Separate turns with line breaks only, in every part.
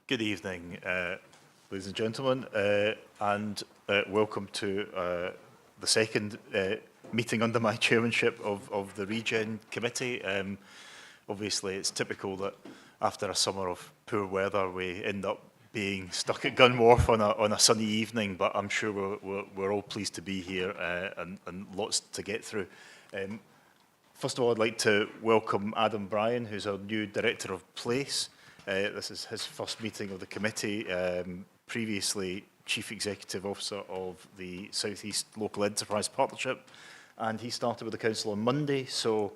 Good evening, ladies and gentlemen, and welcome to the second meeting under my chairmanship of the Regen Committee. Obviously, it's typical that after a summer of poor weather, we end up being stuck at Gun Wharf on a sunny evening, but I'm sure we're all pleased to be here and lots to get through. First of all, I'd like to welcome Adam Bryan, who's our new Director of Place. This is his first meeting of the committee, previously Chief Executive Officer of the South East Local Enterprise Partnership, and he started with the Council on Monday, so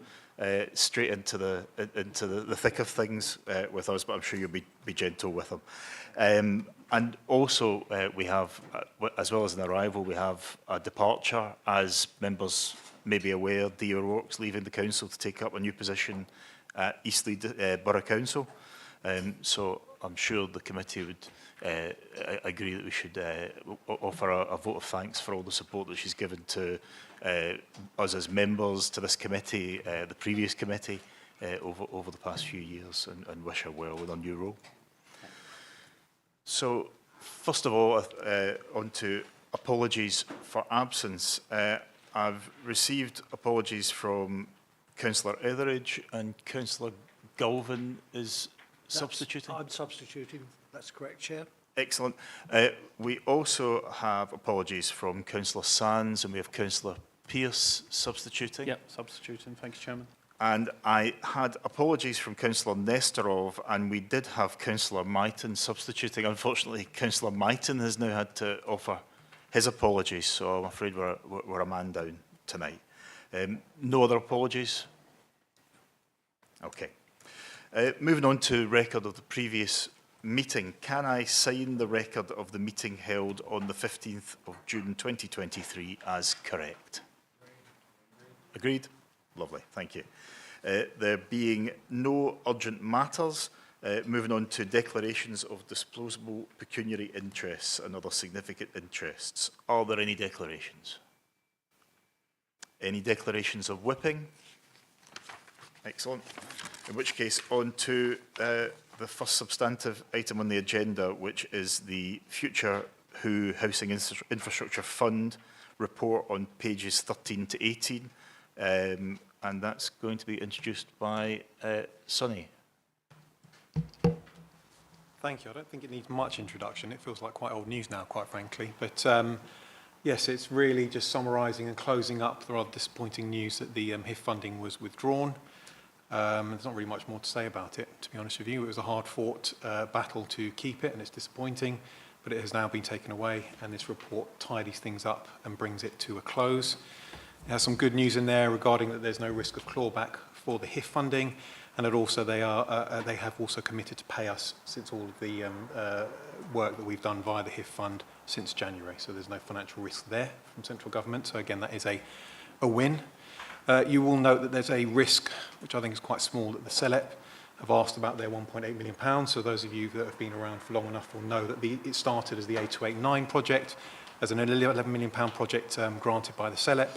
straight into the thick of things with us, but I'm sure you'll be gentle with him. And also we have, as well as an arrival, we have a departure. As members may be aware, Dee O'Rourke's leaving the council to take up a new position at Eastleigh Borough Council. So I'm sure the committee would agree that we should offer a vote of thanks for all the support that she's given to us as members, to this committee, the previous committee, over the past few years, and wish her well with her new role. So, first of all, on to apologies for absence. I've received apologies from Councillor Etheridge, and Councillor Galvin is substituting?
I'm substituting, that's correct, Chair.
Excellent. We also have apologies from Councillor Sands, and we have Councillor Pearce substituting.
Yep, substituting. Thank you, Chairman.
And I had apologies from Councillor Nestorov, and we did have Councillor Myton substituting. Unfortunately, Councillor Myton has now had to offer his apologies, so I'm afraid we're a man down tonight. No other apologies? Okay. Moving on to record of the previous meeting, can I sign the record of the meeting held on the 15th of June 2023 as correct? Agreed? Lovely, thank you. There being no urgent matters, moving on to declarations of disclosable pecuniary interests and other significant interests. Are there any declarations? Any declarations of whipping? Excellent. In which case, on to the first substantive item on the agenda, which is the Future WHO Housing Infrastructure Fund report on pages 13 to 18. And that's going to be introduced by Sonny.
Thank you. I don't think it needs much introduction. It feels like quite old news now, quite frankly. But yes, it's really just summarising and closing up the rather disappointing news that the HIF funding was withdrawn. There's not really much more to say about it, to be honest with you. It was a hard-fought battle to keep it, and it's disappointing, but it has now been taken away, and this report tidies things up and brings it to a close. It has some good news in there regarding that there's no risk of clawback for the HIF funding, and that also they have also committed to pay us since all of the work that we've done via the HIF fund since January. So there's no financial risk there from central government. So again, that is a win. You will note that there's a risk, which I think is quite small, that the CELEP have asked about their £1.8 million. So those of you that have been around for long enough will know that it started as the A289 project, as an £11 million project granted by the CELEP.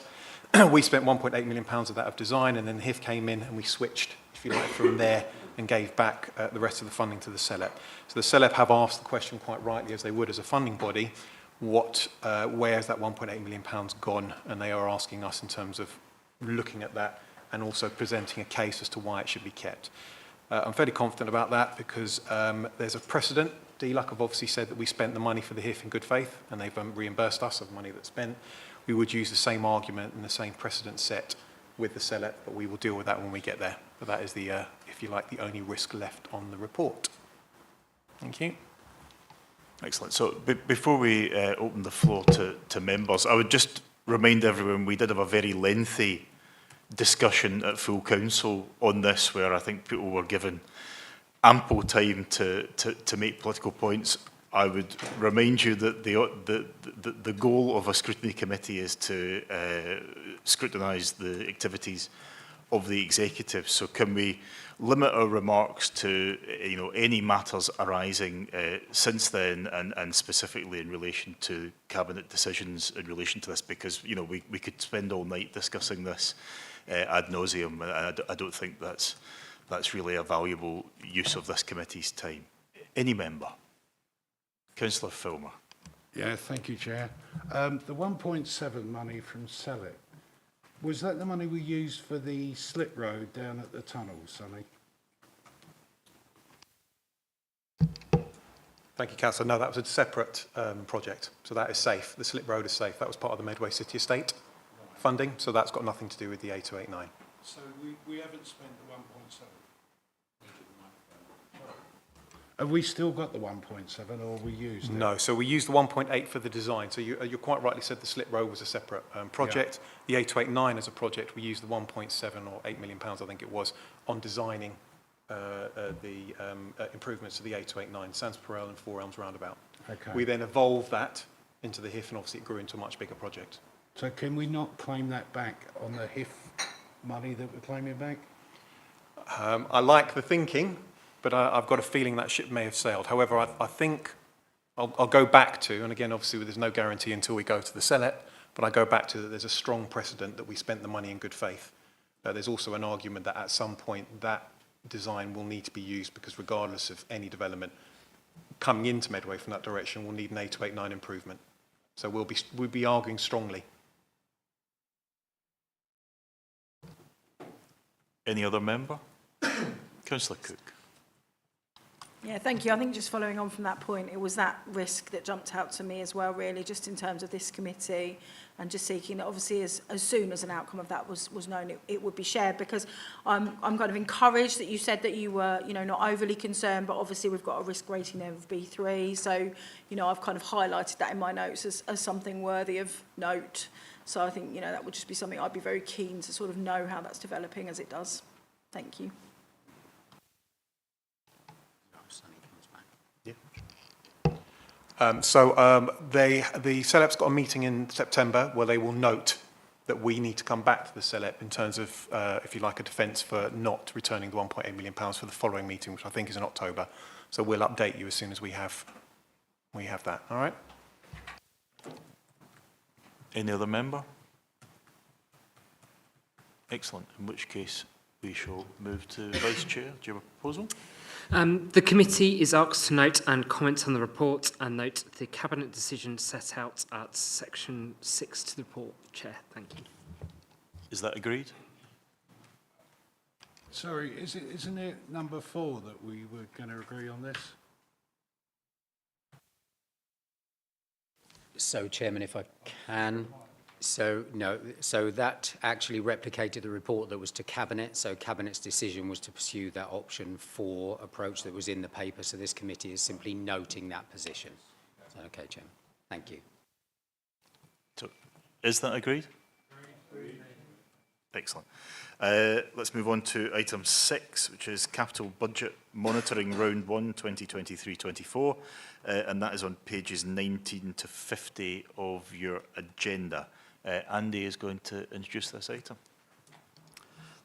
We spent £1.8 million of that of design, and then the HIF came in and we switched, if you like, from there and gave back the rest of the funding to the CELEP. So the CELEP have asked the question quite rightly, as they would as a funding body, where's that £1.8 million gone? And they are asking us in terms of looking at that and also presenting a case as to why it should be kept. I'm fairly confident about that because there's a precedent. DLUC have obviously said that we spent the money for the HIF in good faith, and they've reimbursed us of money that's spent. We would use the same argument and the same precedent set with the CELEP, but we will deal with that when we get there. But that is the, if you like, the only risk left on the report. Thank you.
Excellent. So before we open the floor to members, I would just remind everyone we did have a very lengthy discussion at full council on this, where I think people were given ample time to make political points. I would remind you that the goal of a scrutiny committee is to scrutinise the activities of the executive. So can we limit our remarks to any matters arising since then, and specifically in relation to cabinet decisions in relation to this, because we could spend all night discussing this ad nauseum. I don't think that's really a valuable use of this committee's time. Any member? Councillor Filmer.
Yeah, thank you, Chair. The 1.7 money from Select, was that the money we used for the slip road down at the tunnel, Sonny?
Thank you, Councillor. No, that was a separate project, so that is safe. The slip road is safe. That was part of the Medway City Estate funding, so that's got nothing to do with the A289.
So we haven't spent the 1.7? Have we still got the 1.7 or we used it?
No, so we used the 1.8 for the design. So you quite rightly said the slip road was a separate project. Yeah. The A289 as a project, we used the 1.7 or £8 million, I think it was, on designing the improvements to the A289, Sandsperel and Four Elms roundabout.
Okay.
We then evolved that into the HIF, and obviously it grew into a much bigger project.
So can we not claim that back on the HIF money that we're claiming back?
I like the thinking, but I've got a feeling that ship may have sailed. However, I think I'll go back to, and again, obviously there's no guarantee until we go to the Select, but I go back to that there's a strong precedent that we spent the money in good faith. There's also an argument that at some point that design will need to be used because regardless of any development coming into Medway from that direction, we'll need an A289 improvement. So we'll be arguing strongly.
Any other member? Councillor Cook.
Yeah, thank you. I think just following on from that point, it was that risk that jumped out to me as well, really, just in terms of this committee and just seeking that obviously as soon as an outcome of that was known, it would be shared, because I'm kind of encouraged that you said that you were, not overly concerned, but obviously we've got a risk rating there of B3. So, I've kind of highlighted that in my notes as something worthy of note. So I think, that would just be something I'd be very keen to sort of know how that's developing as it does. Thank you.
The CELEP's got a meeting in September where they will note that we need to come back to the CELEP in terms of, if you like, a defence for not returning the £1.8 million for the following meeting, which I think is in October. So we'll update you as soon as we have that. All right?
Any other member? Excellent. In which case, we shall move to Vice Chair. Do you have a proposal?
The committee is asked to note and comment on the report and note the Cabinet decision set out at section 6 to the report. Chair, thank you.
Is that agreed?
Sorry, isn't it number 4 that we were going to agree on this?
So, Chairman, if I can. So that actually replicated the report that was to Cabinet. So Cabinet's decision was to pursue that option 4 approach that was in the paper. So this committee is simply noting that position. So, okay, Chairman. Thank you.
So, is that agreed? Agreed. Excellent. Let's move on to item 6, which is Capital Budget Monitoring Round 1, 2023-24. And that is on pages 19 to 50 of your agenda. Andy is going to introduce this item.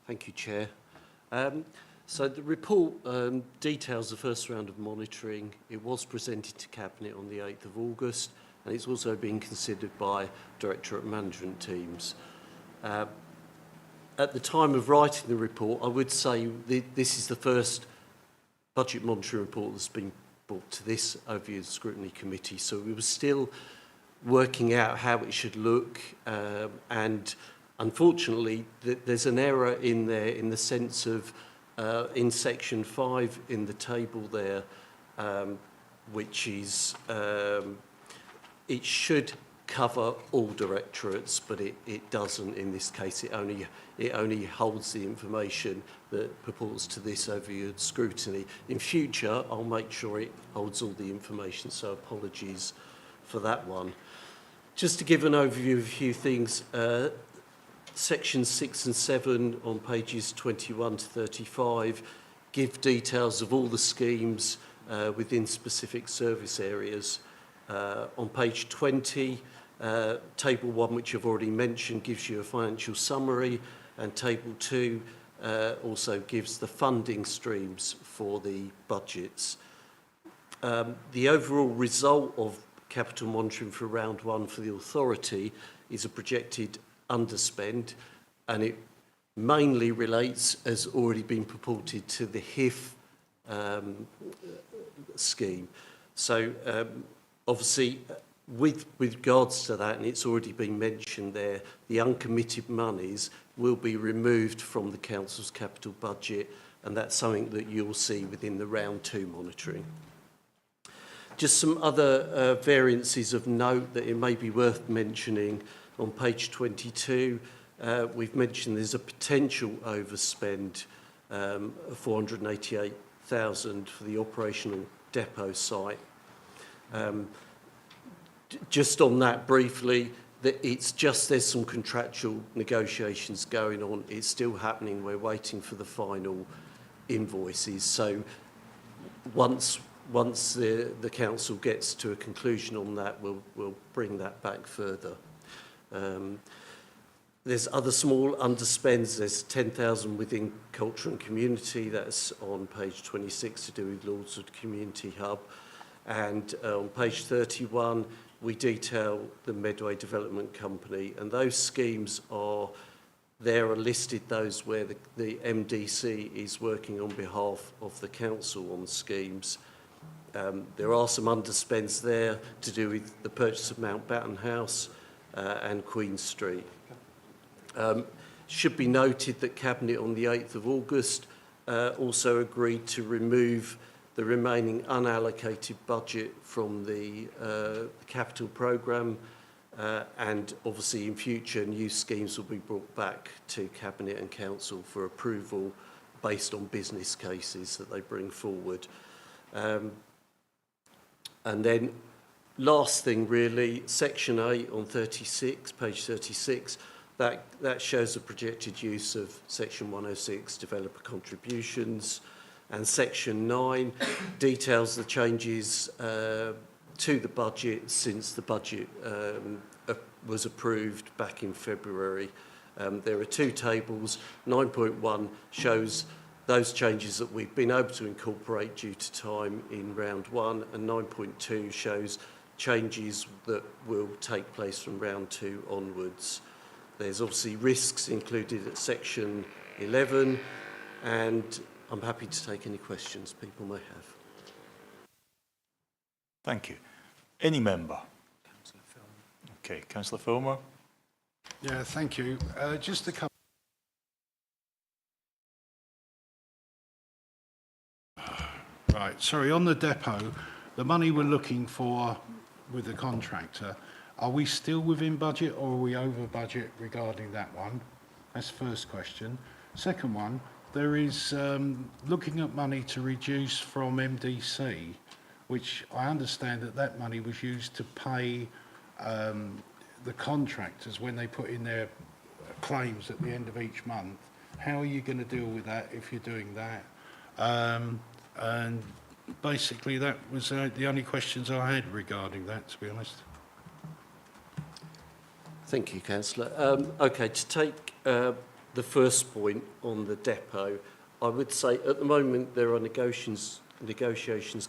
Thank you, Chair. So the report details the first round of monitoring. It was presented to Cabinet on the 8th of August, and it's also being considered by Directorate Management teams. At the time of writing the report, I would say this is the first budget monitoring report that's been brought to this Overview Scrutiny Committee, so we were still working out how it should look, and unfortunately there's an error in there in the sense of in section 5 in the table there, which is it should cover all directorates, but it doesn't in this case. It only holds the information that purports to this overview scrutiny. In future, I'll make sure it holds all the information, so apologies for that one. Just to give an overview of a few things, sections 6 and 7 on pages 21 to 35 give details of all the schemes within specific service areas. On page 20, table 1, which I've already mentioned, gives you a financial summary, and table 2 also gives the funding streams for the budgets. The overall result of capital monitoring for round 1 for the authority is a projected underspend, and it mainly relates, as already been purported, to the HIF scheme. So obviously, with regards to that, and it's already been mentioned there, the uncommitted monies will be removed from the council's capital budget, and that's something that you'll see within the round 2 monitoring. Just some other variances of note that it may be worth mentioning. On page 22, we've mentioned there's a potential overspend of 488,000 for the operational depot site. Just on that briefly, that it's just there's some contractual negotiations going on. It's still happening. We're waiting for the final invoices. So once the council gets to a conclusion on that, we'll bring that back further. There's other small underspends. There's 10,000 within culture and community. That's on page 26 to do with Lordswood Community Hub. And on page 31, we detail the Medway Development Company. And those schemes are listed, those where the MDC is working on behalf of the council on schemes. There are some underspends there to do with the purchase of Mountbatten House and Queen Street. Should be noted that Cabinet on the 8th of August also agreed to remove the remaining unallocated budget from the capital programme, and obviously in future new schemes will be brought back to Cabinet and Council for approval based on business cases that they bring forward. And then last thing really, section 8 on 36, page 36, that shows the projected use of section 106, developer contributions, and section 9 details the changes to the budget since the budget was approved back in February. There are 2 tables. 9.1 shows those changes that we've been able to incorporate due to time in round 1, and 9.2 shows changes that will take place from round 2 onwards. There's obviously risks included at section 11, and I'm happy to take any questions people may have.
Thank you. Any member? Okay, Councillor Filmer.
Yeah, thank you. Just a couple. Right, sorry, on the depot, the money we're looking for with the contractor, are we still within budget or are we over budget regarding that one? That's the first question. Second one, there is looking at money to reduce from MDC, which I understand that money was used to pay the contractors when they put in their claims at the end of each month. How are you going to deal with that if you're doing that? And basically that was the only questions I had regarding that, to be honest.
Thank you, Councillor. Okay, to take the first point on the depot, I would say at the moment there are negotiations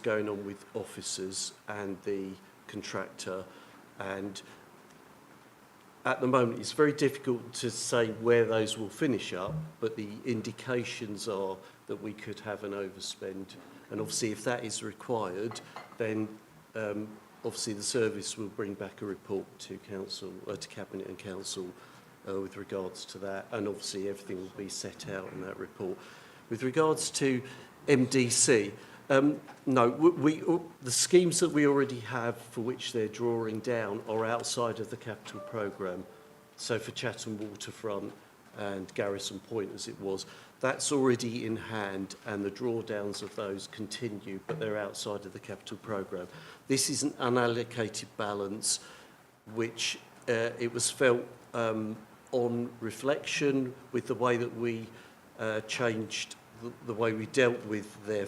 going on with officers and the contractor, and at the moment it's very difficult to say where those will finish up, but the indications are that we could have an overspend, and obviously if that is required, then obviously the service will bring back a report to council, to Cabinet and Council with regards to that, and obviously everything will be set out in that report. With regards to MDC, no, the schemes that we already have for which they're drawing down are outside of the capital programme. So for Chatham Waterfront and Garrison Point as it was, that's already in hand and the drawdowns of those continue, but they're outside of the capital programme. This is an unallocated balance which it was felt on reflection with the way that we changed the way we dealt with the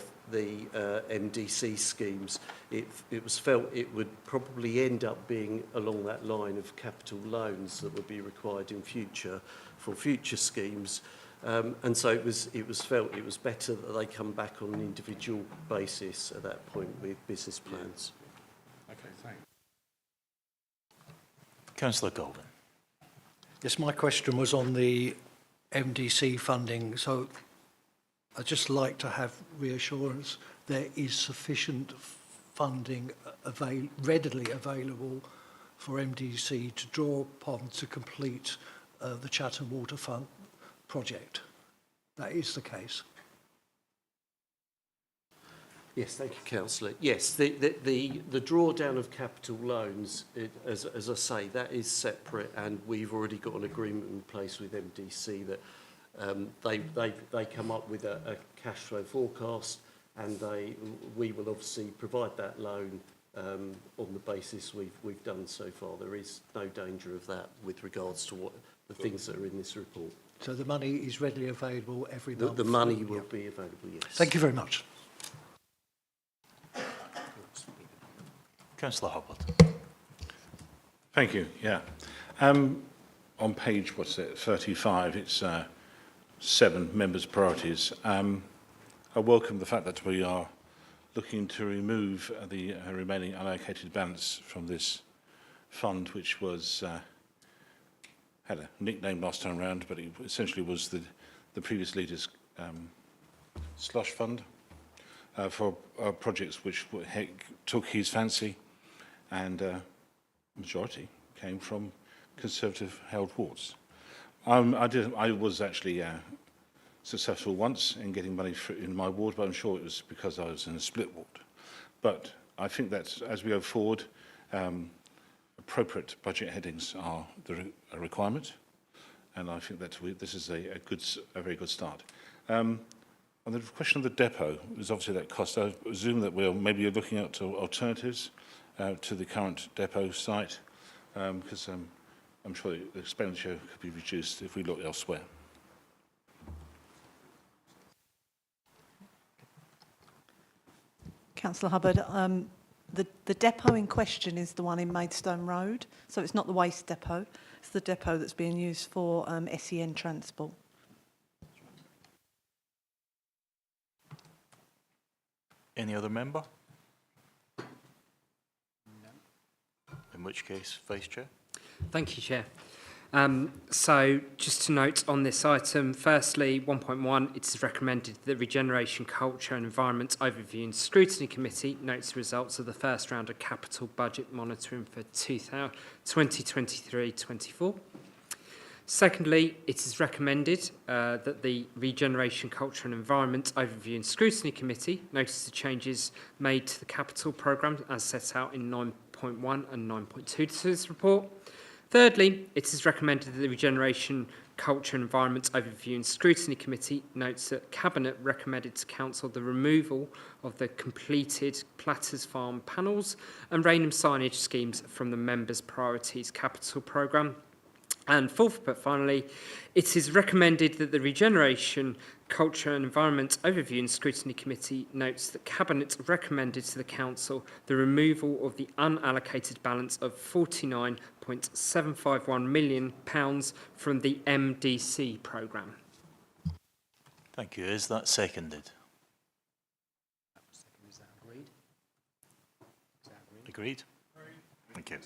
MDC schemes. It was felt it would probably end up being along that line of capital loans that would be required in future for future schemes. And so it was felt it was better that they come back on an individual basis at that point with business plans.
Okay, thanks.
Councillor Golden.
Yes, my question was on the MDC funding. So I'd just like to have reassurance there is sufficient funding readily available for MDC to draw upon to complete the Chatham waterfront project. That is the case.
Yes, thank you, Councillor. Yes, the drawdown of capital loans, as I say, that is separate, and we've already got an agreement in place with MDC that they come up with a cash flow forecast, and we will obviously provide that loan on the basis we've done so far. There is no danger of that with regards to what the things that are in this report.
So the money is readily available every month?
The money will be available, yes.
Thank you very much.
Councillor Hubbard.
Thank you, yeah. On page, 35, it's 7 members' priorities. I welcome the fact that we are looking to remove the remaining unallocated balance from this fund, which was had a nickname last time round, but it essentially was the previous leader's slush fund for projects which took his fancy, and majority came from Conservative-held wards. I was actually successful once in getting money in my ward, but I'm sure it was because I was in a split ward. But I think that as we go forward, appropriate budget headings are a requirement, and I think that this is a very good start. On the question of the depot, there's obviously that cost. I presume that maybe you're looking at alternatives to the current depot site, because I'm sure the expenditure could be reduced if we look elsewhere.
Councillor Hubbard, the depot in question is the one in Maidstone Road, so it's not the waste depot, it's the depot that's being used for SEN transport.
Any other member? No. In which case, Vice Chair.
Thank you, Chair. So just to note on this item, firstly, 1.1, it is recommended that the Regeneration, Culture and Environment Overview and Scrutiny Committee notes the results of the first round of capital budget monitoring for 2023-24. Secondly, it is recommended that the Regeneration, Culture and Environment Overview and Scrutiny Committee notice the changes made to the capital programme as set out in 9.1 and 9.2 to this report. Thirdly, it is recommended that the Regeneration, Culture and Environment Overview and Scrutiny Committee notes that Cabinet recommended to Council the removal of the completed Platters Farm panels and Rainham signage schemes from the Members' Priorities Capital Programme. And fourth, but finally, it is recommended that the Regeneration, Culture and Environment Overview and Scrutiny Committee notes that Cabinet recommended to the Council the removal of the unallocated balance of £49.751 million from the MDC programme.
Thank you. Is that seconded?
Is that agreed?
Agreed? Thank you.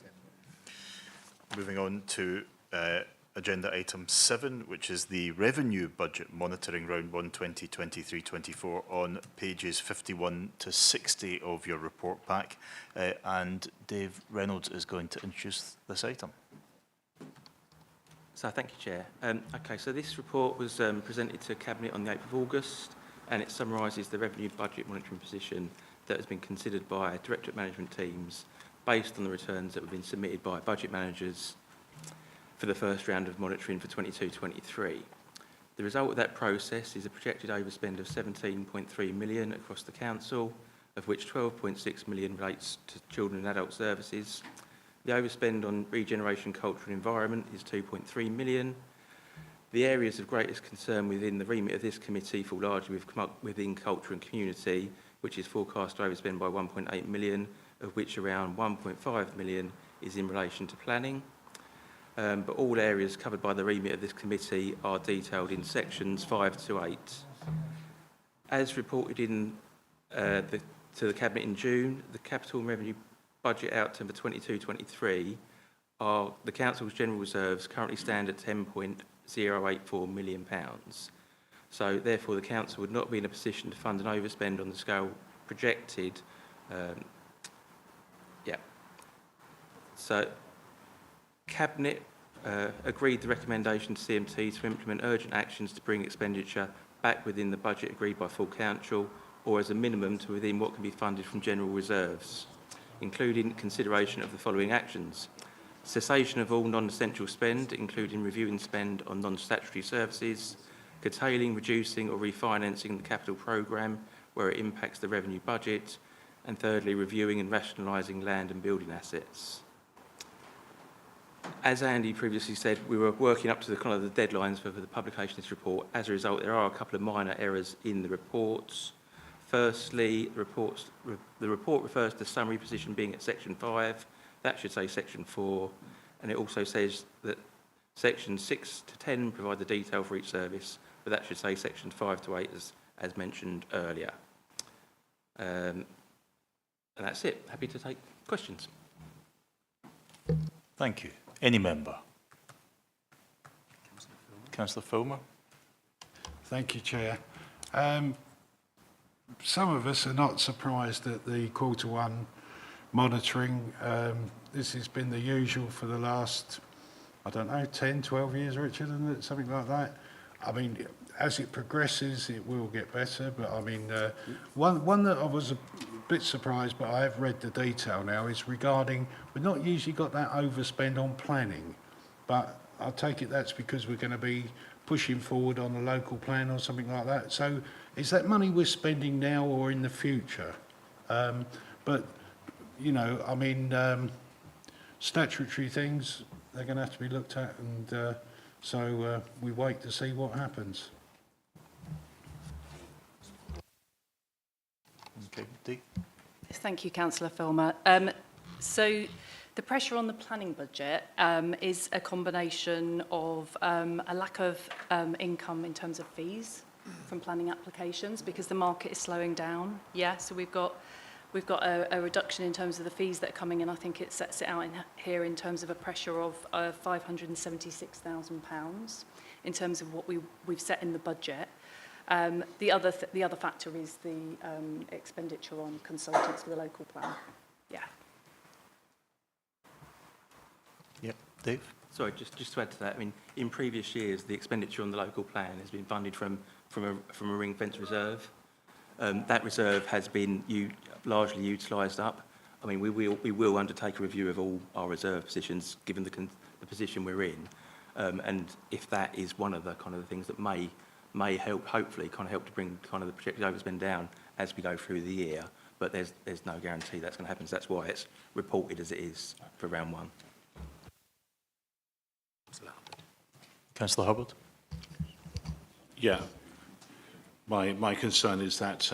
Moving on to agenda item 7, which is the revenue budget monitoring round 1 2023-24 on pages 51 to 60 of your report pack, and Dave Reynolds is going to introduce this item.
So thank you, Chair. Okay, so this report was presented to Cabinet on the 8th of August, and it summarises the revenue budget monitoring position that has been considered by Directorate Management teams based on the returns that have been submitted by budget managers for the first round of monitoring for 22-23. The result of that process is a projected overspend of 17.3 million across the council, of which 12.6 million relates to children and adult services. The overspend on regeneration, culture and environment is 2.3 million. The areas of greatest concern within the remit of this committee fall largely within culture and community, which is forecast to overspend by 1.8 million, of which around 1.5 million is in relation to planning. But all areas covered by the remit of this committee are detailed in sections 5 to 8. As reported in to the Cabinet in June, the capital and revenue budget outcome for 22-23 are the Council's general reserves currently stand at £10.084 million. So therefore the Council would not be in a position to fund an overspend on the scale projected So, Cabinet agreed the recommendation to CMT to implement urgent actions to bring expenditure back within the budget agreed by full council, or as a minimum to within what can be funded from general reserves, including consideration of the following actions: cessation of all non-essential spend, including reviewing spend on non-statutory services, curtailing, reducing or refinancing the capital programme where it impacts the revenue budget, and thirdly, reviewing and rationalising land and building assets. As Andy previously said, we were working up to the kind of the deadlines for the publication of this report. As a result, there are a couple of minor errors in the reports. Firstly, the report refers to the summary position being at section 5. That should say section 4. And it also says that sections 6 to 10 provide the detail for each service, but that should say sections 5 to 8 as mentioned earlier. And that's it. Happy to take questions.
Thank you. Any member? Councillor Filmer?
Thank you, Chair. Some of us are not surprised at the Q1 monitoring. This has been the usual for the last, I don't know, 10, 12 years, Richard, isn't it? Something like that. I mean, as it progresses, it will get better. But I mean, one that I was a bit surprised, but I have read the detail now, is regarding, we've not usually got that overspend on planning, but I take it that's because we're going to be pushing forward on a local plan or something like that. So is that money we're spending now or in the future? But, you know, I mean, statutory things, they're going to have to be looked at, and so we wait to see what happens.
Okay, Dee?
Thank you, Councillor Filmer. So the pressure on the planning budget is a combination of a lack of income in terms of fees from planning applications because the market is slowing down. Yeah, so we've got a reduction in terms of the fees that are coming in. I think it sets it out in here in terms of a pressure of £576,000 in terms of what we've set in the budget. The other factor is the expenditure on consultants for the local plan. Yeah.
Yep, Dave?
Sorry, just to add to that, I mean, in previous years, the expenditure on the local plan has been funded from a ring-fence reserve. That reserve has been largely utilised up. I mean, we will undertake a review of all our reserve positions, given the position we're in, and if that is one of the kind of the things that may help, hopefully, kind of help to bring kind of the projected overspend down as we go through the year. But there's no guarantee that's going to happen. So that's why it's reported as it is for round one.
Councillor Hubbard?
Yeah. My concern is that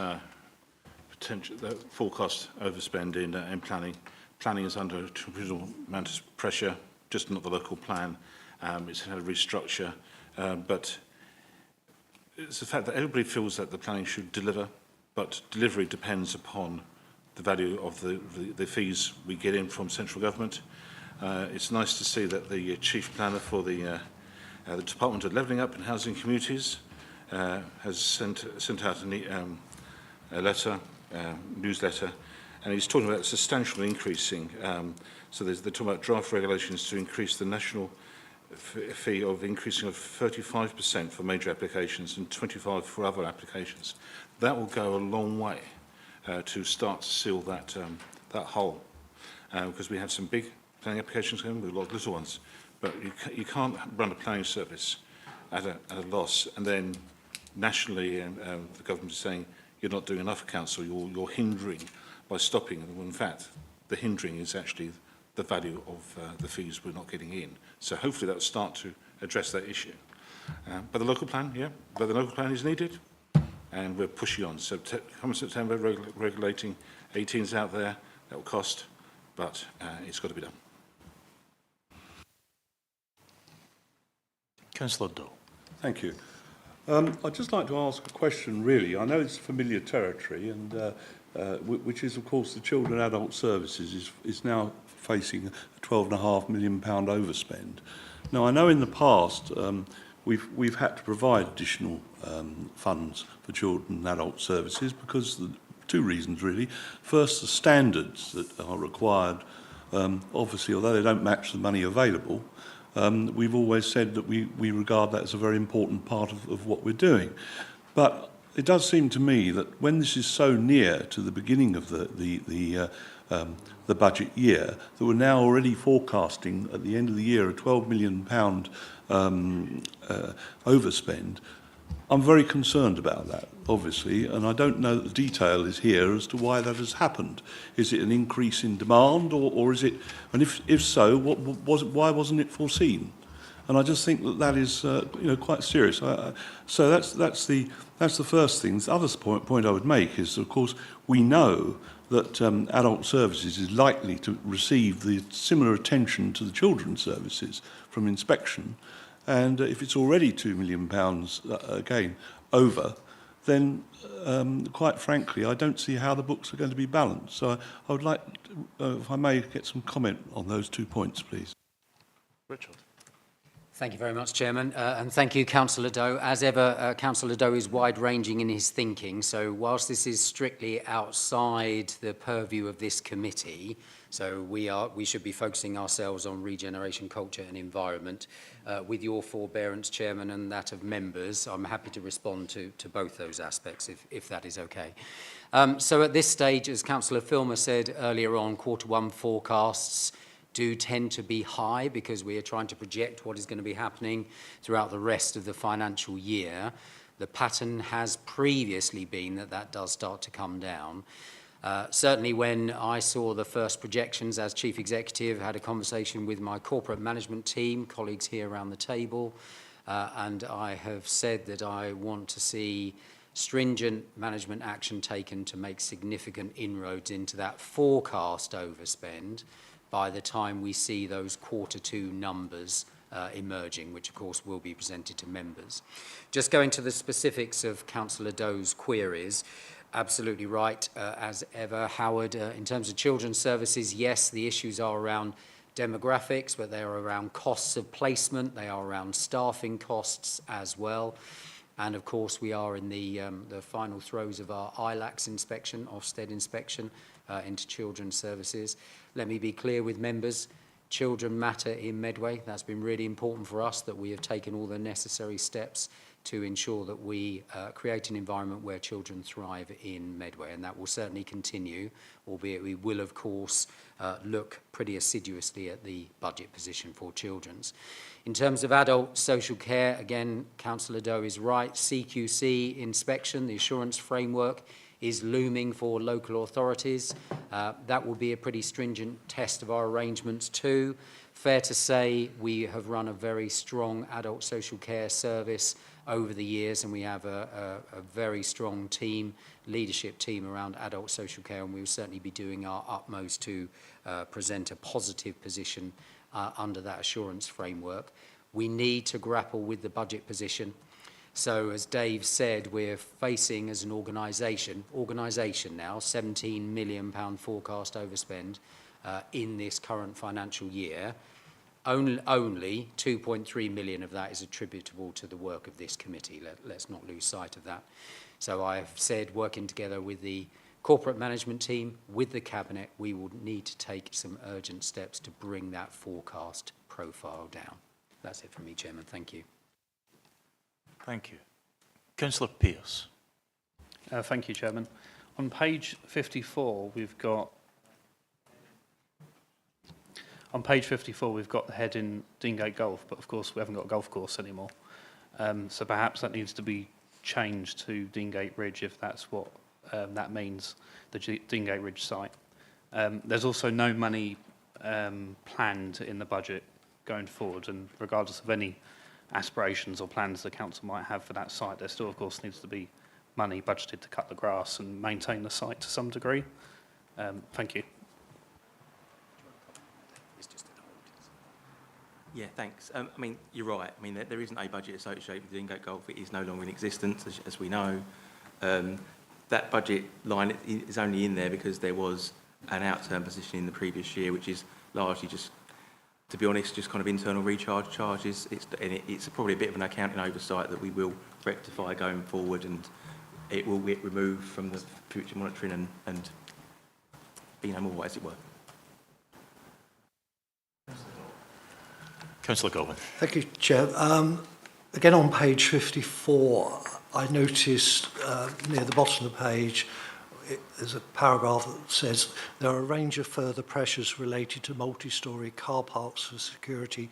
the forecast overspend in planning. Planning is under a considerable amount of pressure, just not the local plan. It's had a restructure, but it's the fact that everybody feels that the planning should deliver, but delivery depends upon the value of the fees we get in from central government. It's nice to see that the chief planner for the Department of Levelling Up and Housing Communities has sent out a letter, newsletter, and he's talking about substantial increasing. So they're talking about draft regulations to increase the national fee of increasing of 35% for major applications and 25% for other applications. That will go a long way to start to seal that hole, because we have some big planning applications going with a lot of little ones. But you can't run a planning service at a loss, and then nationally the government is saying you're not doing enough, council. You're hindering by stopping. And in fact, the hindering is actually the value of the fees we're not getting in. So hopefully that will start to address that issue. But the local plan, yeah, but the local plan is needed, and we're pushing on. So come September, regulating 18s out there, that will cost, but it's got to be done.
Councillor Doe.
Thank you. I'd just like to ask a question, really. I know it's familiar territory, and which is, of course, the Children and Adult Services is now facing a £12.5 million overspend. Now, I know in the past we've had to provide additional funds for Children and Adult Services because of two reasons, really. First, the standards that are required obviously, although they don't match the money available, we've always said that we regard that as a very important part of what we're doing. But it does seem to me that when this is so near to the beginning of the budget year, that we're now already forecasting at the end of the year a £12 million overspend, I'm very concerned about that, obviously, and I don't know that the detail is here as to why that has happened. Is it an increase in demand, or is it, and if so, why wasn't it foreseen? And I just think that is, quite serious. So that's the first thing. The other point I would make is, of course, we know that adult services is likely to receive the similar attention to the children's services from inspection. And if it's already £2 million, again, over, then, quite frankly, I don't see how the books are going to be balanced. So I would like, if I may, get some comment on those 2 points, please.
Richard.
Thank you very much, Chairman, and thank you, Councillor Doe. As ever, Councillor Doe is wide-ranging in his thinking, so whilst this is strictly outside the purview of this committee, so we should be focusing ourselves on regeneration, culture and environment. With your forbearance, Chairman, and that of members, I'm happy to respond to both those aspects, if that is okay. So at this stage, as Councillor Filmer said earlier on, Q1 forecasts do tend to be high because we are trying to project what is going to be happening throughout the rest of the financial year. The pattern has previously been that does start to come down. Certainly when I saw the first projections as Chief Executive, had a conversation with my corporate management team, colleagues here around the table, and I have said that I want to see stringent management action taken to make significant inroads into that forecast overspend by the time we see those Q2 numbers emerging, which of course will be presented to members. Just going to the specifics of Councillor Doe's queries, absolutely right, as ever, Howard. In terms of children's services, yes, the issues are around demographics, but they are around costs of placement, they are around staffing costs as well. And of course, we are in the final throes of our ILACS inspection, Ofsted inspection into children's services. Let me be clear with members, children matter in Medway. That's been really important for us, that we have taken all the necessary steps to ensure that we create an environment where children thrive in Medway, and that will certainly continue, albeit we will, of course, look pretty assiduously at the budget position for children's. In terms of adult social care, again, Councillor Doe is right. CQC inspection, the assurance framework, is looming for local authorities. That will be a pretty stringent test of our arrangements too. Fair to say we have run a very strong adult social care service over the years, and we have a very strong team, leadership team around adult social care, and we will certainly be doing our utmost to present a positive position under that assurance framework. We need to grapple with the budget position. So as Dave said, we're facing as an organisation now, £17 million forecast overspend in this current financial year. Only 2.3 million of that is attributable to the work of this committee. Let's not lose sight of that. So I've said, working together with the corporate management team, with the Cabinet, we will need to take some urgent steps to bring that forecast profile down. That's it from me, Chairman. Thank you.
Thank you. Councillor Pearce.
Thank you, Chairman. On page 54, we've got the heading Deangate Golf, but of course we haven't got a golf course anymore. So perhaps that needs to be changed to Deangate Ridge if that's what that means, the Deangate Ridge site. There's also no money planned in the budget going forward, and regardless of any aspirations or plans the council might have for that site, there still of course needs to be money budgeted to cut the grass and maintain the site to some degree. Thank you.
Yeah, thanks. I mean, you're right. I mean, there isn't a budget associated with Deangate Golf. It is no longer in existence, as we know. That budget line is only in there because there was an outturn position in the previous year, which is largely just, to be honest, just kind of internal recharge charges. It's probably a bit of an accounting oversight that we will rectify going forward, and it will get removed from the future monitoring and be no more, as it were.
Councillor Govan.
Thank you, Chair. Again, on page 54, I noticed near the bottom of the page, there's a paragraph that says there are a range of further pressures related to multi-storey car parks for security,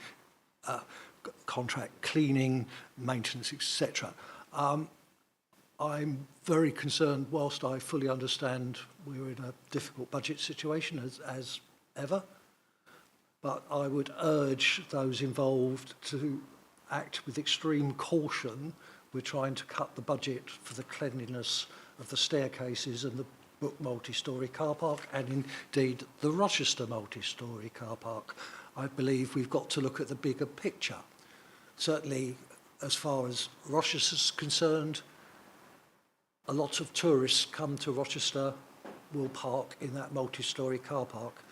contract cleaning, maintenance, etc. I'm very concerned, whilst I fully understand we're in a difficult budget situation as ever, but I would urge those involved to act with extreme caution. We're trying to cut the budget for the cleanliness of the staircases and the Brook multi-storey car park, and indeed the Rochester multi-storey car park. I believe we've got to look at the bigger picture. Certainly, as far as Rochester's concerned, a lot of tourists come to Rochester, will park in that multi-storey car park.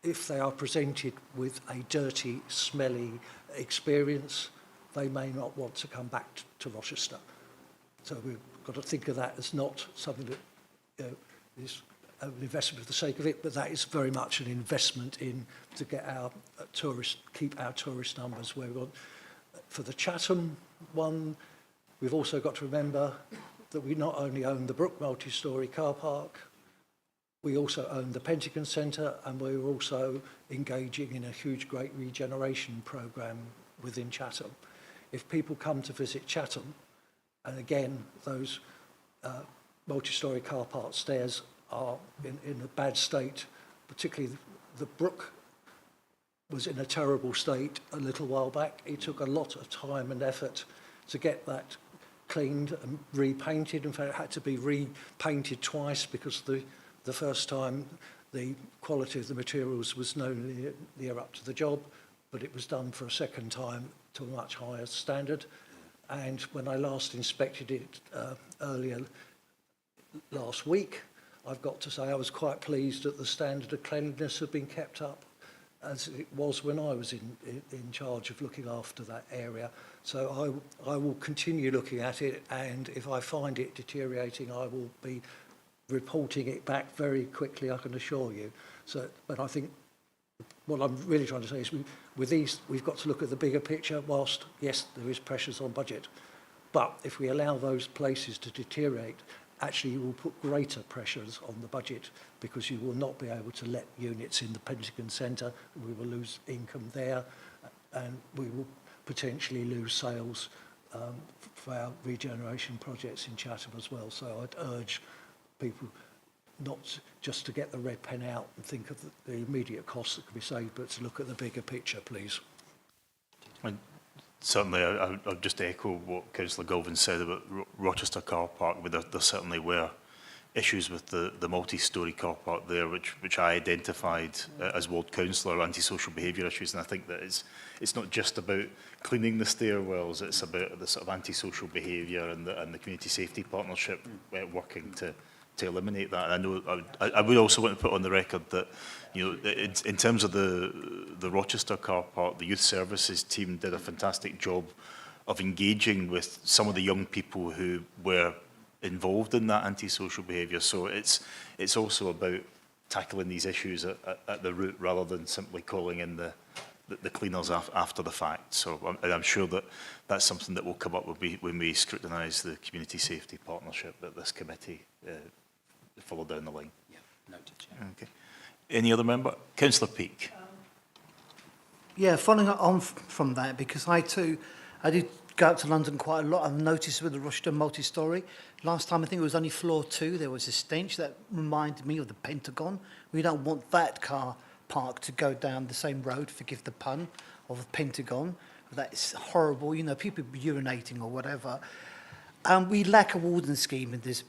If they are presented with a dirty, smelly experience, they may not want to come back to Rochester. So we've got to think of that as not something that is an investment for the sake of it, but that is very much an investment in to get our keep our tourist numbers where we want. For the Chatham one, we've also got to remember that we not only own the Brook multi-storey car park, we also own the Pentagon Centre, and we're also engaging in a huge, great regeneration programme within Chatham. If people come to visit Chatham, and again, those multi-storey car park stairs are in a bad state, particularly the Brook was in a terrible state a little while back. It took a lot of time and effort to get that cleaned and repainted. In fact, it had to be repainted twice because the first time the quality of the materials was no near up to the job, but it was done for a second time to a much higher standard. And when I last inspected it earlier last week, I've got to say I was quite pleased that the standard of cleanliness had been kept up as it was when I was in charge of looking after that area. So I will continue looking at it, and if I find it deteriorating, I will be reporting it back very quickly, I can assure you. So, but I think what I'm really trying to say is with these, we've got to look at the bigger picture, whilst, yes, there is pressures on budget. But if we allow those places to deteriorate, actually you will put greater pressures on the budget because you will not be able to let units in the Pentagon Centre. We will lose income there, and we will potentially lose sales for our regeneration projects in Chatham as well. So I'd urge people not just to get the red pen out and think of the immediate costs that could be saved, but to look at the bigger picture, please.
And certainly, I'll just echo what Councillor Galvin said about Rochester car park, but there certainly were issues with the multi-storey car park there, which I identified as ward councillor, antisocial behaviour issues, and I think that it's not just about cleaning the stairwells, it's about the sort of antisocial behaviour and the community safety partnership working to eliminate that. And I know I would also want to put on the record that, you know, in terms of the Rochester car park, the youth services team did a fantastic job of engaging with some of the young people who were involved in that antisocial behaviour. So it's also about tackling these issues at the root rather than simply calling in the cleaners after the fact. So I'm sure that that's something that will come up when we scrutinise the community safety partnership that this committee follow down the line.
Yeah, noted, Chair.
Okay. Any other member? Councillor Peake.
Yeah, following on from that, because I did go out to London quite a lot. I've noticed with the Rochester multi-storey, last time I think it was only floor 2, there was a stench that reminded me of the Pentagon. We don't want that car park to go down the same road, forgive the pun, of the Pentagon. That's horrible, you know, people urinating or whatever. We lack a warden scheme in this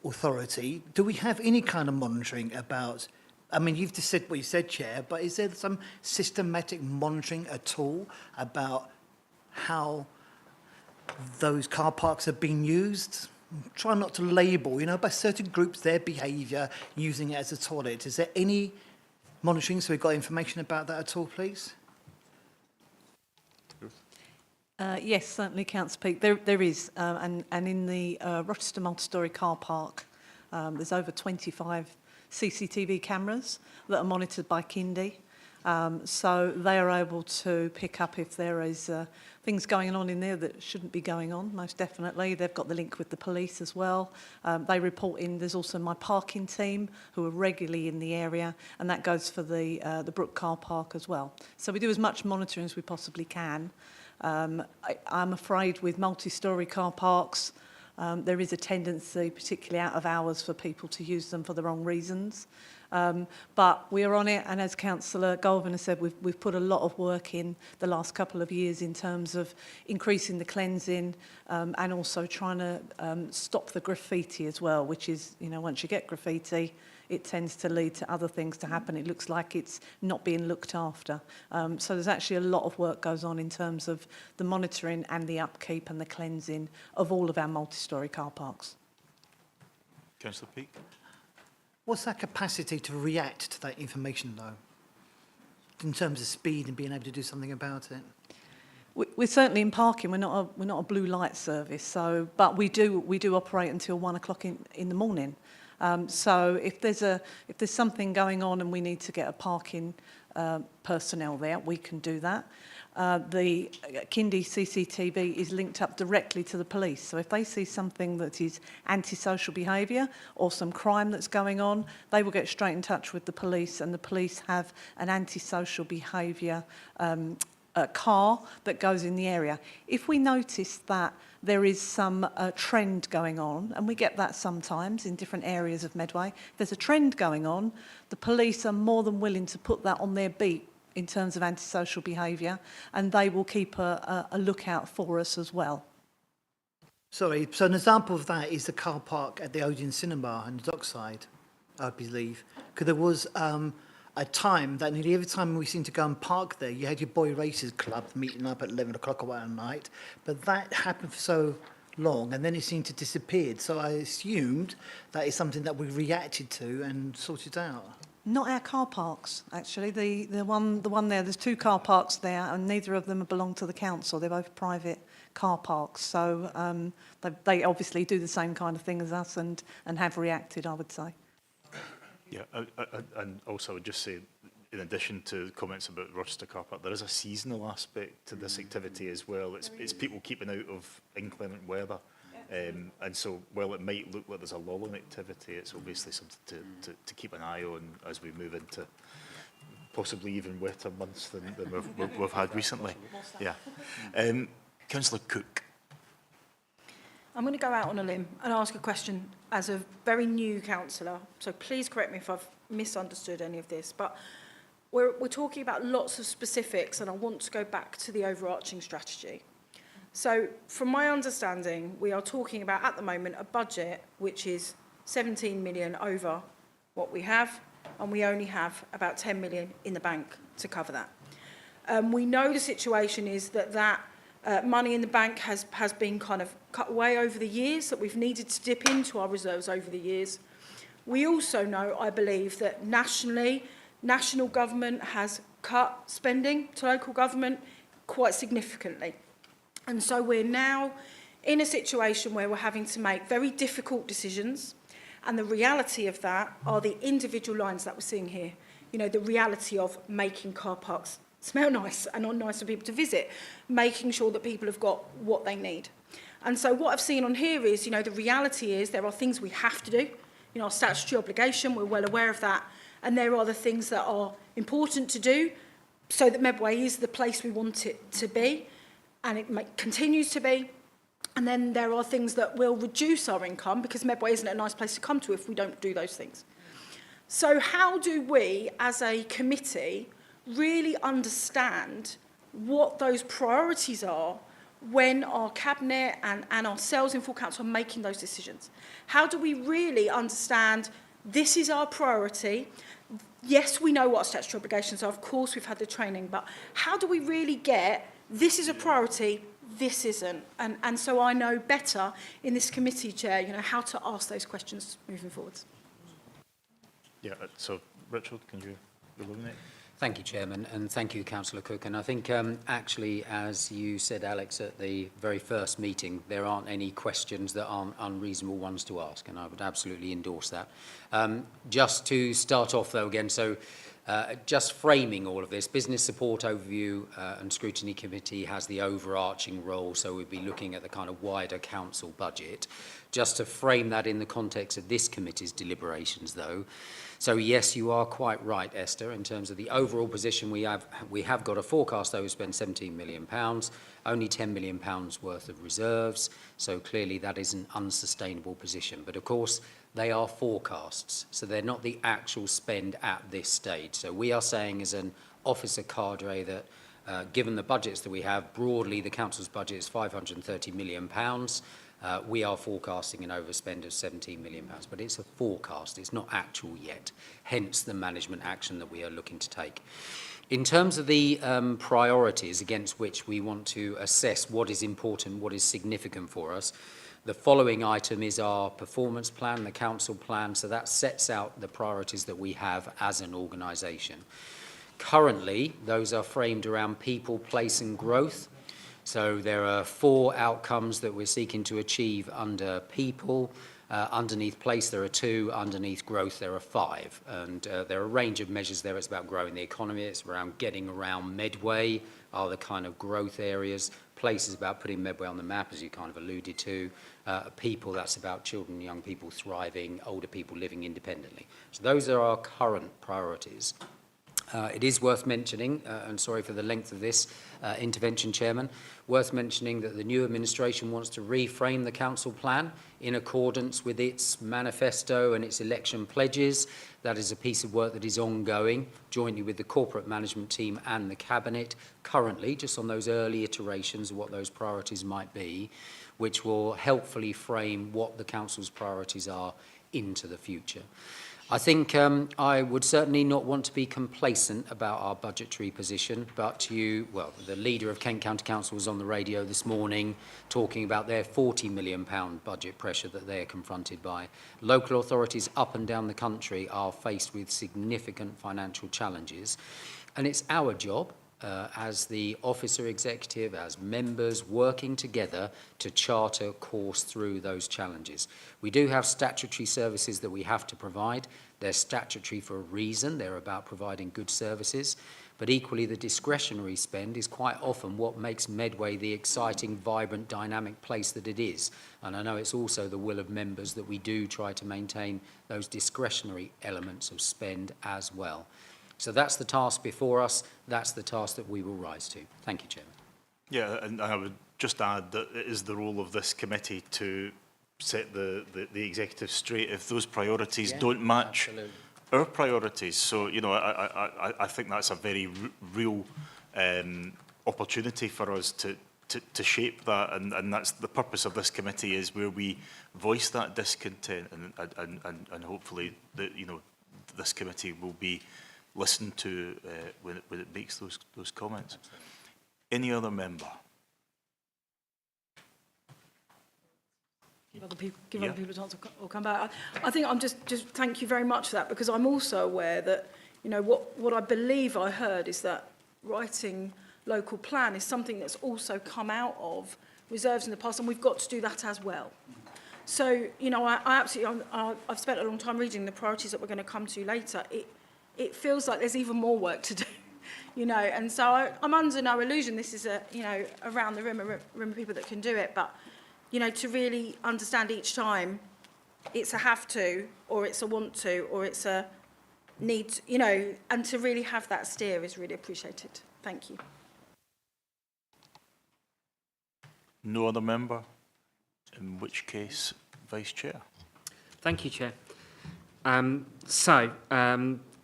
authority. Do we have any kind of monitoring about, I mean, you've just said what you said, Chair, but is there some systematic monitoring at all about how those car parks are being used? Try not to label, you know, by certain groups, their behaviour, using it as a toilet. Is there any monitoring, so we've got information about that at all, please?
Yes, certainly, Councillor Peake. There is, and in the Rochester multi-storey car park, there's over 25 CCTV cameras that are monitored by Kindy. So they are able to pick up if there is things going on in there that shouldn't be going on, most definitely. They've got the link with the police as well. They report in. There's also my parking team who are regularly in the area, and that goes for the Brook car park as well. So we do as much monitoring as we possibly can. I'm afraid with multi-storey car parks, there is a tendency, particularly out of hours, for people to use them for the wrong reasons. But we are on it, and as Councillor Goulven has said, we've put a lot of work in the last couple of years in terms of increasing the cleansing and also trying to stop the graffiti as well, which is, you know, once you get graffiti, it tends to lead to other things to happen. It looks like it's not being looked after. So there's actually a lot of work goes on in terms of the monitoring and the upkeep and the cleansing of all of our multi-storey car parks.
Councillor Peake?
What's our capacity to react to that information, though, in terms of speed and being able to do something about it?
We're certainly in parking. We're not a blue light service. So, but we do operate until 1 o'clock in the morning. So if there's something going on and we need to get a parking personnel there, we can do that. The Kindy CCTV is linked up directly to the police. So if they see something that is antisocial behaviour or some crime that's going on, they will get straight in touch with the police, and the police have an antisocial behaviour car that goes in the area. If we notice that there is some trend going on, and we get that sometimes in different areas of Medway, if there's a trend going on, the police are more than willing to put that on their beat in terms of antisocial behaviour, and they will keep a lookout for us as well.
Sorry, so an example of that is the car park at the Odeon Cinema on the dockside, I believe. Because there was a time that nearly every time we seemed to go and park there, you had your boy racers club meeting up at 11 o'clock or at night, but that happened for so long and then it seemed to disappear. So I assumed that is something that we reacted to and sorted out.
Not our car parks, actually. The one there, there's 2 car parks there, and neither of them belong to the council. They're both private car parks. So they obviously do the same kind of thing as us and have reacted, I would say.
Yeah, and also I would just say, in addition to comments about Rochester Car Park, there is a seasonal aspect to this activity as well. It's people keeping out of inclement weather. And so, while it might look like there's a lull in activity, it's obviously something to keep an eye on as we move into possibly even wetter months than we've had recently. Yeah. Councillor Cook.
I'm going to go out on a limb and ask a question as a very new councillor, so please correct me if I've misunderstood any of this, but we're talking about lots of specifics, and I want to go back to the overarching strategy. So from my understanding, we are talking about at the moment a budget which is 17 million over what we have, and we only have about 10 million in the bank to cover that. We know the situation is that money in the bank has been kind of cut away over the years, that we've needed to dip into our reserves over the years. We also know, I believe, that nationally, national government has cut spending to local government quite significantly. And so we're now in a situation where we're having to make very difficult decisions, and the reality of that are the individual lines that we're seeing here. You know, the reality of making car parks smell nice and are nice for people to visit, making sure that people have got what they need. And so what I've seen on here is, you know, the reality is there are things we have to do. You know, our statutory obligation, we're well aware of that. And there are the things that are important to do so that Medway is the place we want it to be, and it continues to be. And then there are things that will reduce our income because Medway isn't a nice place to come to if we don't do those things. So how do we, as a committee, really understand what those priorities are when our cabinet and ourselves in full council are making those decisions? How do we really understand this is our priority? Yes, we know what our statutory obligations are. Of course, we've had the training, but how do we really get this is a priority, this isn't? And so I know better in this committee, Chair, you know, how to ask those questions moving forwards.
Yeah, so Richard, can you illuminate?
Thank you, Chairman, and thank you, Councillor Cook. And I think actually, as you said, Alex, at the very first meeting, there aren't any questions that aren't unreasonable ones to ask, and I would absolutely endorse that. Just to start off, though, again, so Just framing all of this, Business Support Overview and Scrutiny Committee has the overarching role, so we'd be looking at the kind of wider council budget. Just to frame that in the context of this committee's deliberations, though. So yes, you are quite right, Esther, in terms of the overall position we have got a forecast overspend £17 million, only £10 million worth of reserves, so clearly that is an unsustainable position. But of course, they are forecasts, so they're not the actual spend at this stage. So we are saying as an officer cadre that given the budgets that we have, broadly the council's budget is £530 million. We are forecasting an overspend of £17 million, but it's a forecast, it's not actual yet, hence the management action that we are looking to take. In terms of the priorities against which we want to assess what is important, what is significant for us, the following item is our performance plan, the council plan, so that sets out the priorities that we have as an organisation. Currently, those are framed around people, place and growth. So there are 4 outcomes that we're seeking to achieve under people. Underneath place, there are 2. Underneath growth, there are 5. And there are a range of measures there. It's about growing the economy. It's around getting around Medway, are the kind of growth areas. Place is about putting Medway on the map, as you kind of alluded to. People, that's about children and young people thriving, older people living independently. So those are our current priorities. It is worth mentioning, and sorry for the length of this intervention, Chairman, worth mentioning that the new administration wants to reframe the council plan in accordance with its manifesto and its election pledges. That is a piece of work that is ongoing, jointly with the corporate management team and the cabinet, currently, just on those early iterations of what those priorities might be, which will helpfully frame what the council's priorities are into the future. I think I would certainly not want to be complacent about our budgetary position, but the leader of Kent County Council was on the radio this morning talking about their £40 million budget pressure that they are confronted by. Local authorities up and down the country are faced with significant financial challenges, and it's our job as the officer executive, as members, working together to chart a course through those challenges. We do have statutory services that we have to provide. They're statutory for a reason. They're about providing good services. But equally, the discretionary spend is quite often what makes Medway the exciting, vibrant, dynamic place that it is. And I know it's also the will of members that we do try to maintain those discretionary elements of spend as well. So that's the task before us. That's the task that we will rise to. Thank you, Chairman.
Yeah, and I would just add that it is the role of this committee to set the executive straight if those priorities don't match our priorities. So, you know, I think that's a very real opportunity for us to shape that, and that's the purpose of this committee, is where we voice that discontent, and hopefully this committee will be listened to when it makes those comments. Any other member?
Give other people a chance or come back. I think I'm just thank you very much for that, because I'm also aware that, you know, what I believe I heard is that writing local plan is something that's also come out of reserves in the past, and we've got to do that as well. So, you know, I absolutely, I've spent a long time reading the priorities that we're going to come to later. It feels like there's even more work to do, you know, and so I'm under no illusion this is around the room, a room of people that can do it, but, you know, to really understand each time it's a have to, or it's a want to, or it's a need to, you know, and to really have that steer is really appreciated. Thank you.
No other member? In which case, Vice Chair.
Thank you, Chair.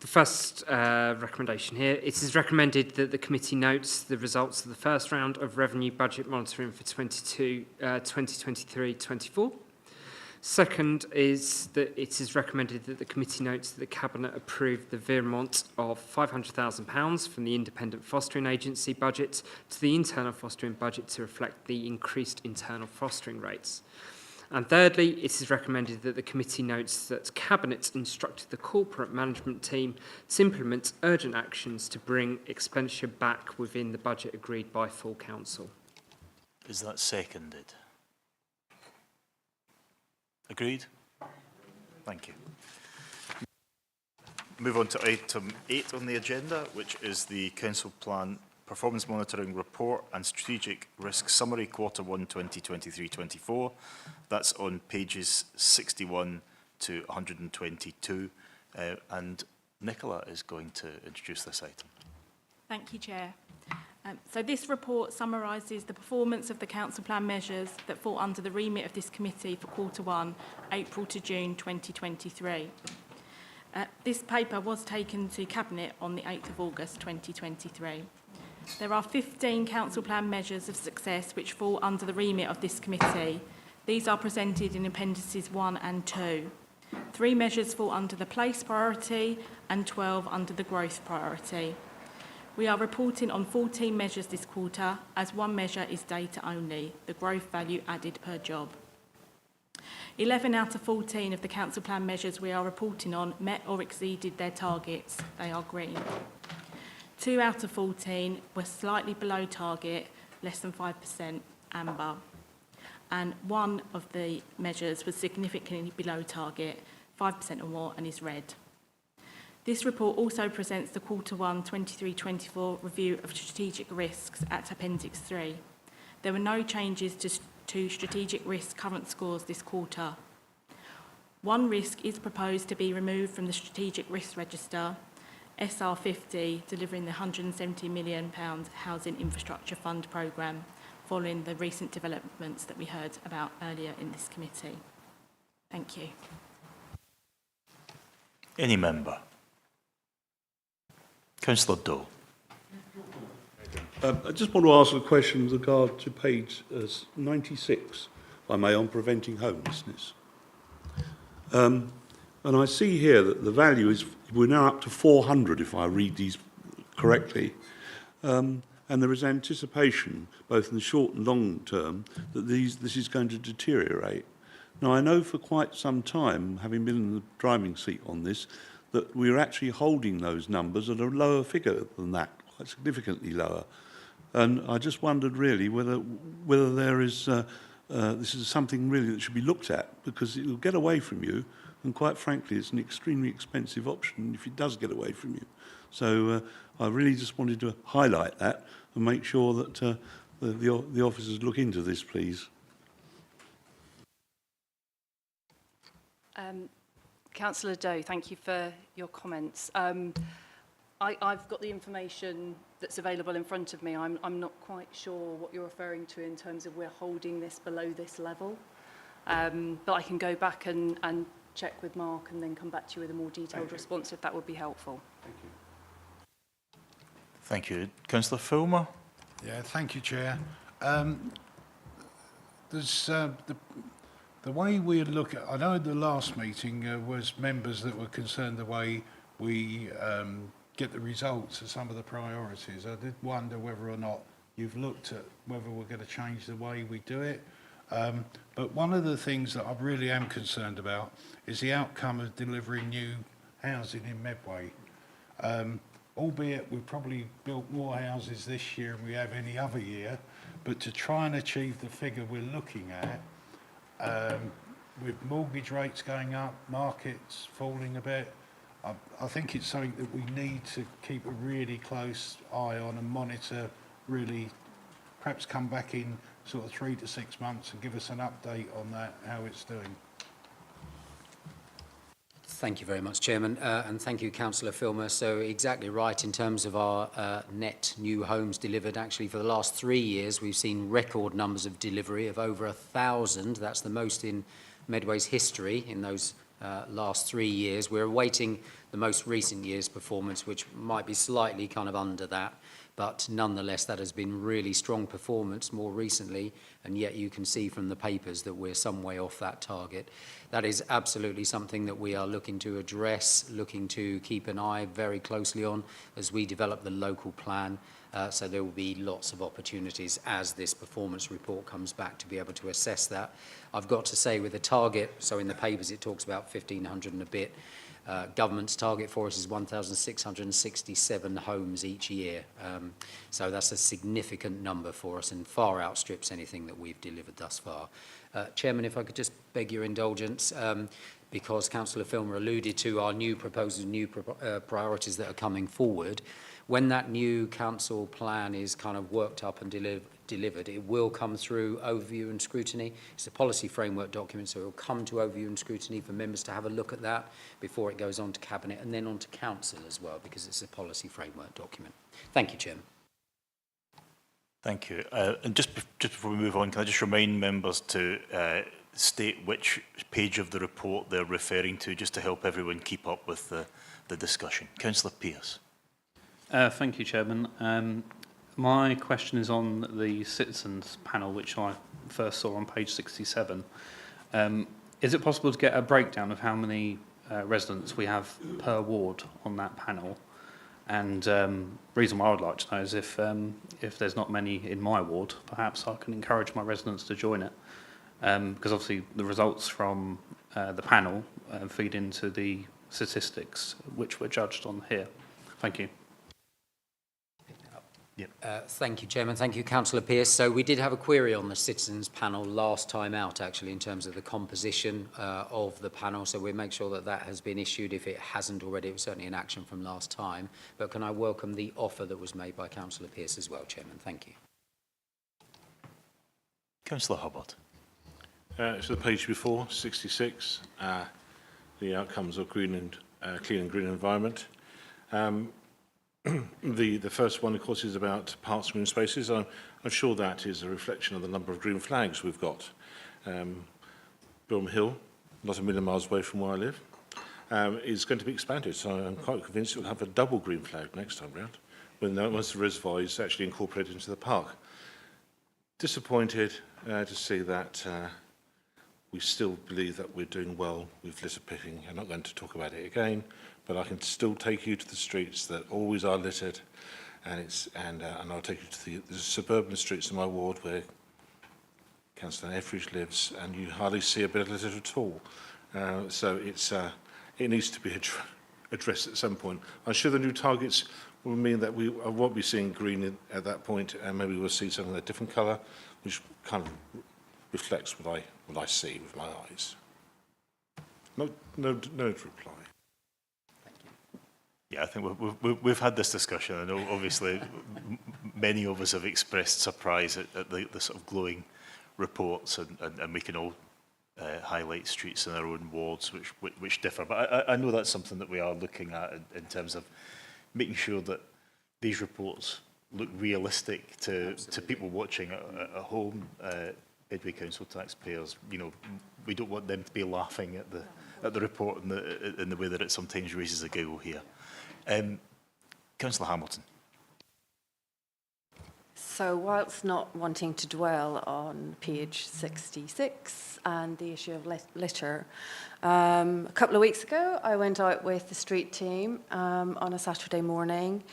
The first recommendation here, it is recommended that the committee notes the results of the first round of revenue budget monitoring for 2023-24. Second is that it is recommended that the committee notes that the Cabinet approved the virement of £500,000 from the Independent Fostering Agency budget to the internal fostering budget to reflect the increased internal fostering rates. And thirdly, it is recommended that the committee notes that Cabinet instructed the corporate management team to implement urgent actions to bring expenditure back within the budget agreed by full council.
Is that seconded? Agreed? Thank you. move on to item 8 on the agenda, which is the Council Plan Performance Monitoring Report and Strategic Risk Summary, Quarter 1, 2023-24. That's on pages 61 to 122. And Nicola is going to introduce this item.
Thank you, Chair. So this report summarises the performance of the Council Plan measures that fall under the remit of this committee for Quarter 1, April to June 2023. This paper was taken to Cabinet on the 8th of August 2023. There are 15 Council Plan measures of success which fall under the remit of this committee. These are presented in Appendices 1 and 2. 3 measures fall under the place priority and 12 under the growth priority. We are reporting on 14 measures this quarter, as 1 measure is data only, the growth value added per job. 11 out of 14 of the Council Plan measures we are reporting on met or exceeded their targets. They are green. 2 out of 14 were slightly below target, less than 5%, amber. And 1 of the measures was significantly below target, 5% or more, and is red. This report also presents the Quarter 1 23-24 review of strategic risks at Appendix 3. There were no changes to strategic risk current scores this quarter. 1 risk is proposed to be removed from the strategic risk register, SR50, delivering the £170 million Housing Infrastructure Fund programme, following the recent developments that we heard about earlier in this committee. Thank you.
Any member? Councillor Dole.
I just want to ask a question with regard to page 96, if I may, on preventing homelessness. And I see here that the value is, we're now up to 400, if I read these correctly. And there is anticipation, both in the short and long term, that this is going to deteriorate. Now, I know for quite some time, having been in the driving seat on this, that we're actually holding those numbers at a lower figure than that, quite significantly lower. And I just wondered really whether there is, this is something really that should be looked at, because it will get away from you, and quite frankly, it's an extremely expensive option if it does get away from you. So I really just wanted to highlight that and make sure that the officers look into this, please.
Councillor Doe, thank you for your comments. I've got the information that's available in front of me. I'm not quite sure what you're referring to in terms of we're holding this below this level. But I can go back and check with Mark and then come back to you with a more detailed response if that would be helpful.
Thank you.
Thank you. Councillor Fulmer.
Yeah, thank you, Chair. There's the way we look at, I know at the last meeting was members that were concerned the way we get the results of some of the priorities. I did wonder whether or not you've looked at whether we're going to change the way we do it. But one of the things that I really am concerned about is the outcome of delivering new housing in Medway. Albeit we've probably built more houses this year than we have any other year, but to try and achieve the figure we're looking at, with mortgage rates going up, markets falling a bit, I think it's something that we need to keep a really close eye on and monitor, really perhaps come back in sort of 3 to 6 months and give us an update on that, how it's doing.
Thank you very much, Chairman, and thank you, Councillor Filmer. So exactly right in terms of our net new homes delivered. Actually, for the last 3 years, we've seen record numbers of delivery of over 1,000. That's the most in Medway's history in those last 3 years. We're awaiting the most recent year's performance, which might be slightly kind of under that. But nonetheless, that has been really strong performance more recently, and yet you can see from the papers that we're some way off that target. That is absolutely something that we are looking to address, looking to keep an eye very closely on as we develop the local plan. So there will be lots of opportunities as this performance report comes back to be able to assess that. I've got to say with the target, so in the papers it talks about 1,500 and a bit. Government's target for us is 1,667 homes each year. So that's a significant number for us and far outstrips anything that we've delivered thus far. Chairman, if I could just beg your indulgence, because Councillor Filmer alluded to our new proposals, new priorities that are coming forward. When that new council plan is kind of worked up and delivered, it will come through overview and scrutiny. It's a policy framework document, so it will come to overview and scrutiny for members to have a look at that before it goes on to Cabinet and then on to Council as well, because it's a policy framework document. Thank you, Chairman.
Thank you. And just before we move on, can I just remind members to state which page of the report they're referring to, just to help everyone keep up with the discussion. Councillor Pearce.
Thank you, Chairman. My question is on the citizens panel, which I first saw on page 67. Is it possible to get a breakdown of how many residents we have per ward on that panel? And reason why I would like to know is if there's not many in my ward, perhaps I can encourage my residents to join it. Because obviously the results from the panel feed into the statistics which were judged on here. Thank you.
Thank you, Chairman. Thank you, Councillor Pearce. So we did have a query on the citizens panel last time out, actually, in terms of the composition of the panel. So we'll make sure that that has been issued. If it hasn't already, it was certainly an action from last time. But can I welcome the offer that was made by Councillor Pearce as well, Chairman? Thank you.
Councillor Hubbard.
So the page before, 66, the outcomes of green and clean and green environment. The first one, of course, is about parks and green spaces. I'm sure that is a reflection of the number of green flags we've got. Bilham Hill, not a million miles away from where I live, is going to be expanded. So I'm quite convinced it will have a double green flag next time round, once the reservoir is actually incorporated into the park. Disappointed to see that we still believe that we're doing well with litter picking. I'm not going to talk about it again, but I can still take you to the streets that always are littered, and I'll take you to the suburban streets in my ward where Councillor Etheridge lives, and you hardly see a bit of litter at all. So it needs to be addressed at some point. I'm sure the new targets will mean that we won't be seeing green at that point, and maybe we'll see something of a different colour, which kind of reflects what I see with my eyes. No reply.
Yeah, I think we've had this discussion. I know, obviously, many of us have expressed surprise at the sort of glowing reports, and we can all highlight streets in our own wards which differ. But I know that's something that we are looking at in terms of making sure that these reports look realistic to people watching at home. Medway Council taxpayers, you know, we don't want them to be laughing at the report in the way that it sometimes raises a giggle here. Councillor Hamilton.
So whilst not wanting to dwell on page 66 and the issue of litter, a couple of weeks ago I went out with the street team on a Saturday morning,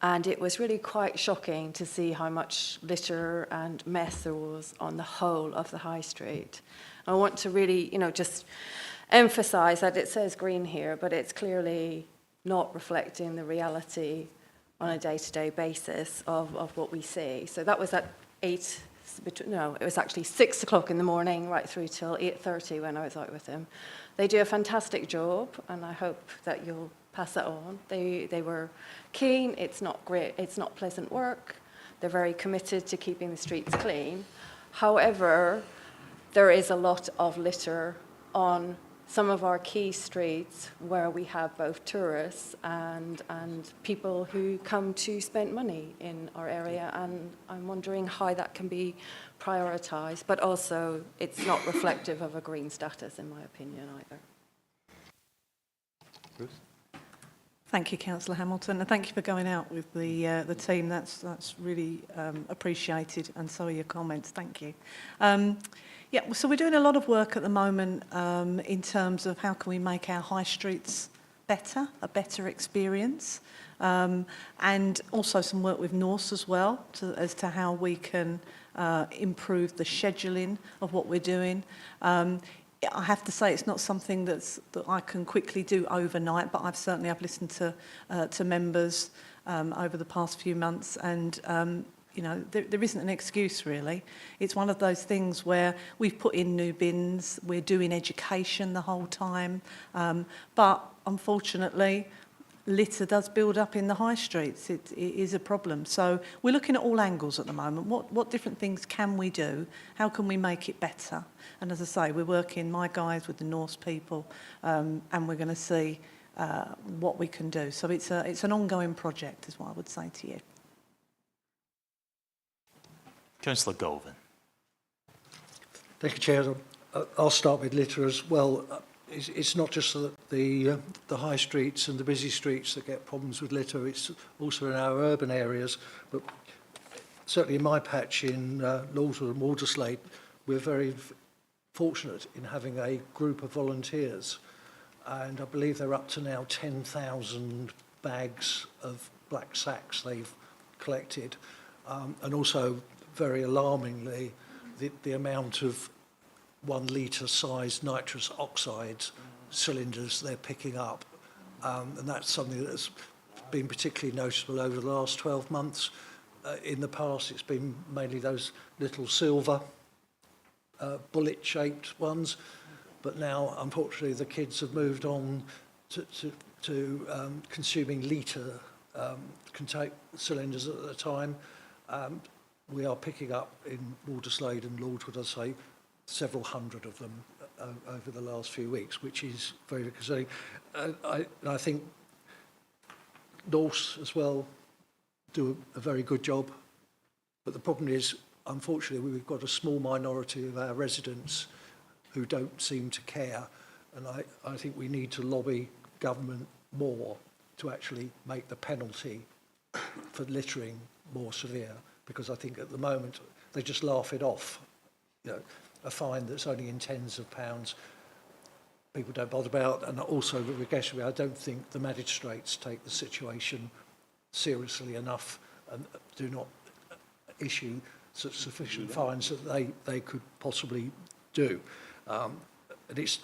and it was really quite shocking to see how much litter and mess there was on the whole of the high street. I want to really, just emphasise that it says green here, but it's clearly not reflecting the reality on a day-to-day basis of what we see. So that was at it was actually 6 o'clock in the morning, right through till 8:30 when I was out with them. They do a fantastic job, and I hope that you'll pass that on. They were keen. It's not great. It's not pleasant work. They're very committed to keeping the streets clean. However, there is a lot of litter on some of our key streets where we have both tourists and people who come to spend money in our area, and I'm wondering how that can be prioritised, but also it's not reflective of a green status in my opinion either.
Ruth?
Thank you, Councillor Hamilton, and thank you for going out with the team. That's really appreciated, and so are your comments. Thank you. Yeah, so we're doing a lot of work at the moment in terms of how can we make our high streets better, a better experience, and also some work with Norse as well as to how we can improve the scheduling of what we're doing. I have to say it's not something that I can quickly do overnight, but I've listened to members over the past few months, and you know, there isn't an excuse really. It's one of those things where we've put in new bins, we're doing education the whole time, but unfortunately litter does build up in the high streets. It is a problem. So we're looking at all angles at the moment. What different things can we do? How can we make it better? And as I say, we're working, my guys, with the Norse people, and we're going to see what we can do. So it's an ongoing project, is what I would say to you.
Councillor Galvin.
Thank you, Chair. I'll start with litter as well. It's not just the high streets and the busy streets that get problems with litter, it's also in our urban areas. But certainly in my patch in Lawswood and Walderslade, we're very fortunate in having a group of volunteers. And I believe they're up to now 10,000 bags of black sacks they've collected. And also, very alarmingly, the amount of 1 litre size nitrous oxide cylinders they're picking up. And that's something that's been particularly noticeable over the last 12 months. In the past, it's been mainly those little silver bullet-shaped ones. But now, unfortunately, the kids have moved on to consuming litre cylinders at a time. We are picking up in Walderslade and Lawswood, I'd say, several hundred of them over the last few weeks, which is very concerning. I think Norse as well do a very good job, but the problem is, unfortunately, we've got a small minority of our residents who don't seem to care, and I think we need to lobby government more to actually make the penalty for littering more severe, because I think at the moment they just laugh it off. You know, a fine that's only in tens of pounds, people don't bother about. And also with Regeneration, I don't think the magistrates take the situation seriously enough and do not issue sufficient fines that they could possibly do. And it's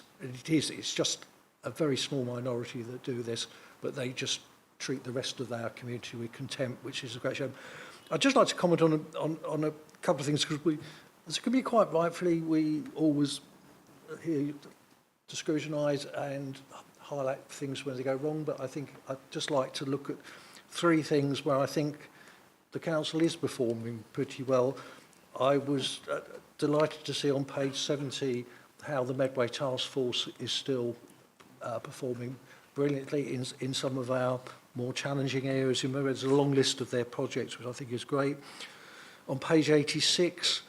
just a very small minority that do this, but they just treat the rest of our community with contempt, which is a great shame. I'd just like to comment on a couple of things, because as it can be quite rightfully, we always hear to scrutinise and highlight things when they go wrong, but I think I'd just like to look at 3 things where I think the council is performing pretty well. I was delighted to see on page 70 how the Medway Task Force is still performing brilliantly in some of our more challenging areas. There's a long list of their projects, which I think is great. On page 86,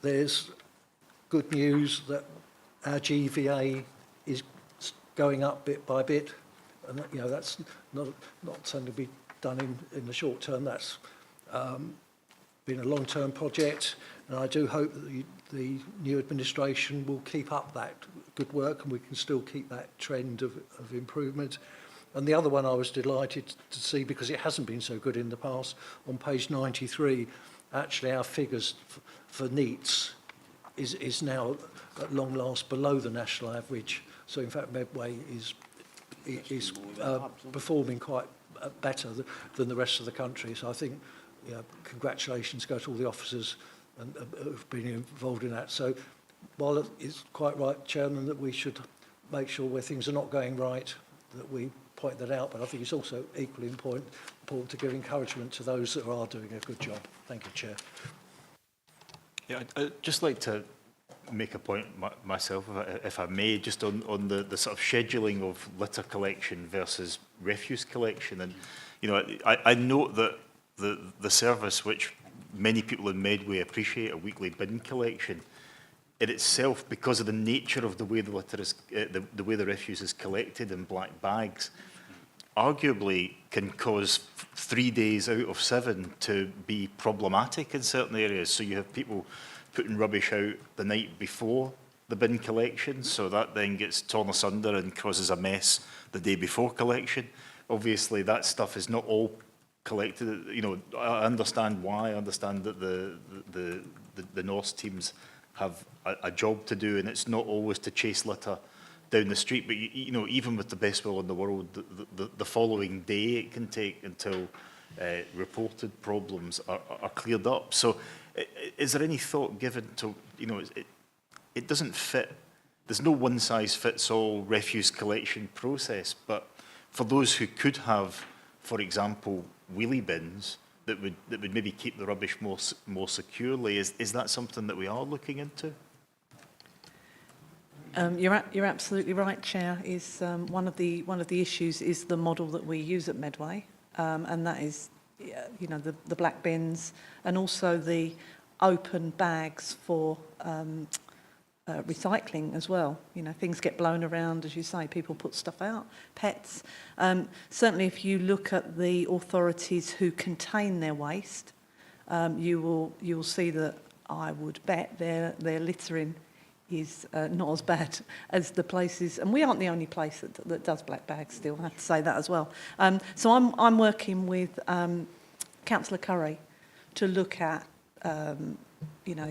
there's good news that our GVA is going up bit by bit, and you know that's not something to be done in the short term. That's been a long-term project, and I do hope that the new administration will keep up that good work, and we can still keep that trend of improvement. And the other one I was delighted to see, because it hasn't been so good in the past, on page 93, actually our figures for NEETs is now at long last below the national average. So in fact Medway is performing quite better than the rest of the country. So I think, you know, congratulations go to all the officers who've been involved in that. So while it's quite right, Chairman, that we should make sure where things are not going right, that we point that out, but I think it's also equally important to give encouragement to those that are doing a good job. Thank you, Chair.
Yeah, I'd just like to make a point myself, if I may, just on the sort of scheduling of litter collection versus refuse collection. And, you know, I note that the service, which many people in Medway appreciate, a weekly bin collection, in itself, because of the nature of the way the litter is, the way the refuse is collected in black bags, arguably can cause 3 days out of 7 to be problematic in certain areas. So you have people putting rubbish out the night before the bin collection, so that then gets torn asunder and causes a mess the day before collection. Obviously, that stuff is not all collected. You know, I understand why. I understand that the Norse teams have a job to do, and it's not always to chase litter down the street. But you know, even with the best will in the world, the following day it can take until reported problems are cleared up. So, is there any thought given to, you know, it doesn't fit? There's no one-size-fits-all refuse collection process, but for those who could have, for example, wheelie bins that would maybe keep the rubbish more securely, is that something that we are looking into?
You're absolutely right, Chair. Is one of the issues is the model that we use at Medway, and that is, you know, the black bins and also the open bags for recycling as well. You know, things get blown around, as you say, people put stuff out, pets. Certainly if you look at the authorities who contain their waste, you will see that I would bet their littering is not as bad as the places, and we aren't the only place that does black bags still, I have to say that as well. So I'm working with Councillor Curry to look at, you know,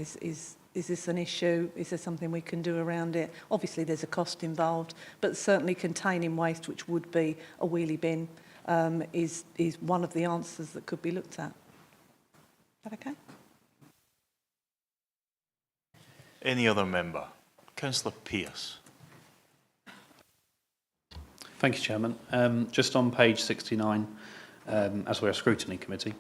is this an issue? Is there something we can do around it? Obviously, there's a cost involved, but certainly containing waste, which would be a wheelie bin, is one of the answers that could be looked at. Is that okay?
Any other member? Councillor Pearce.
Thank you, Chairman. Just on page 69, as we're a scrutiny committee,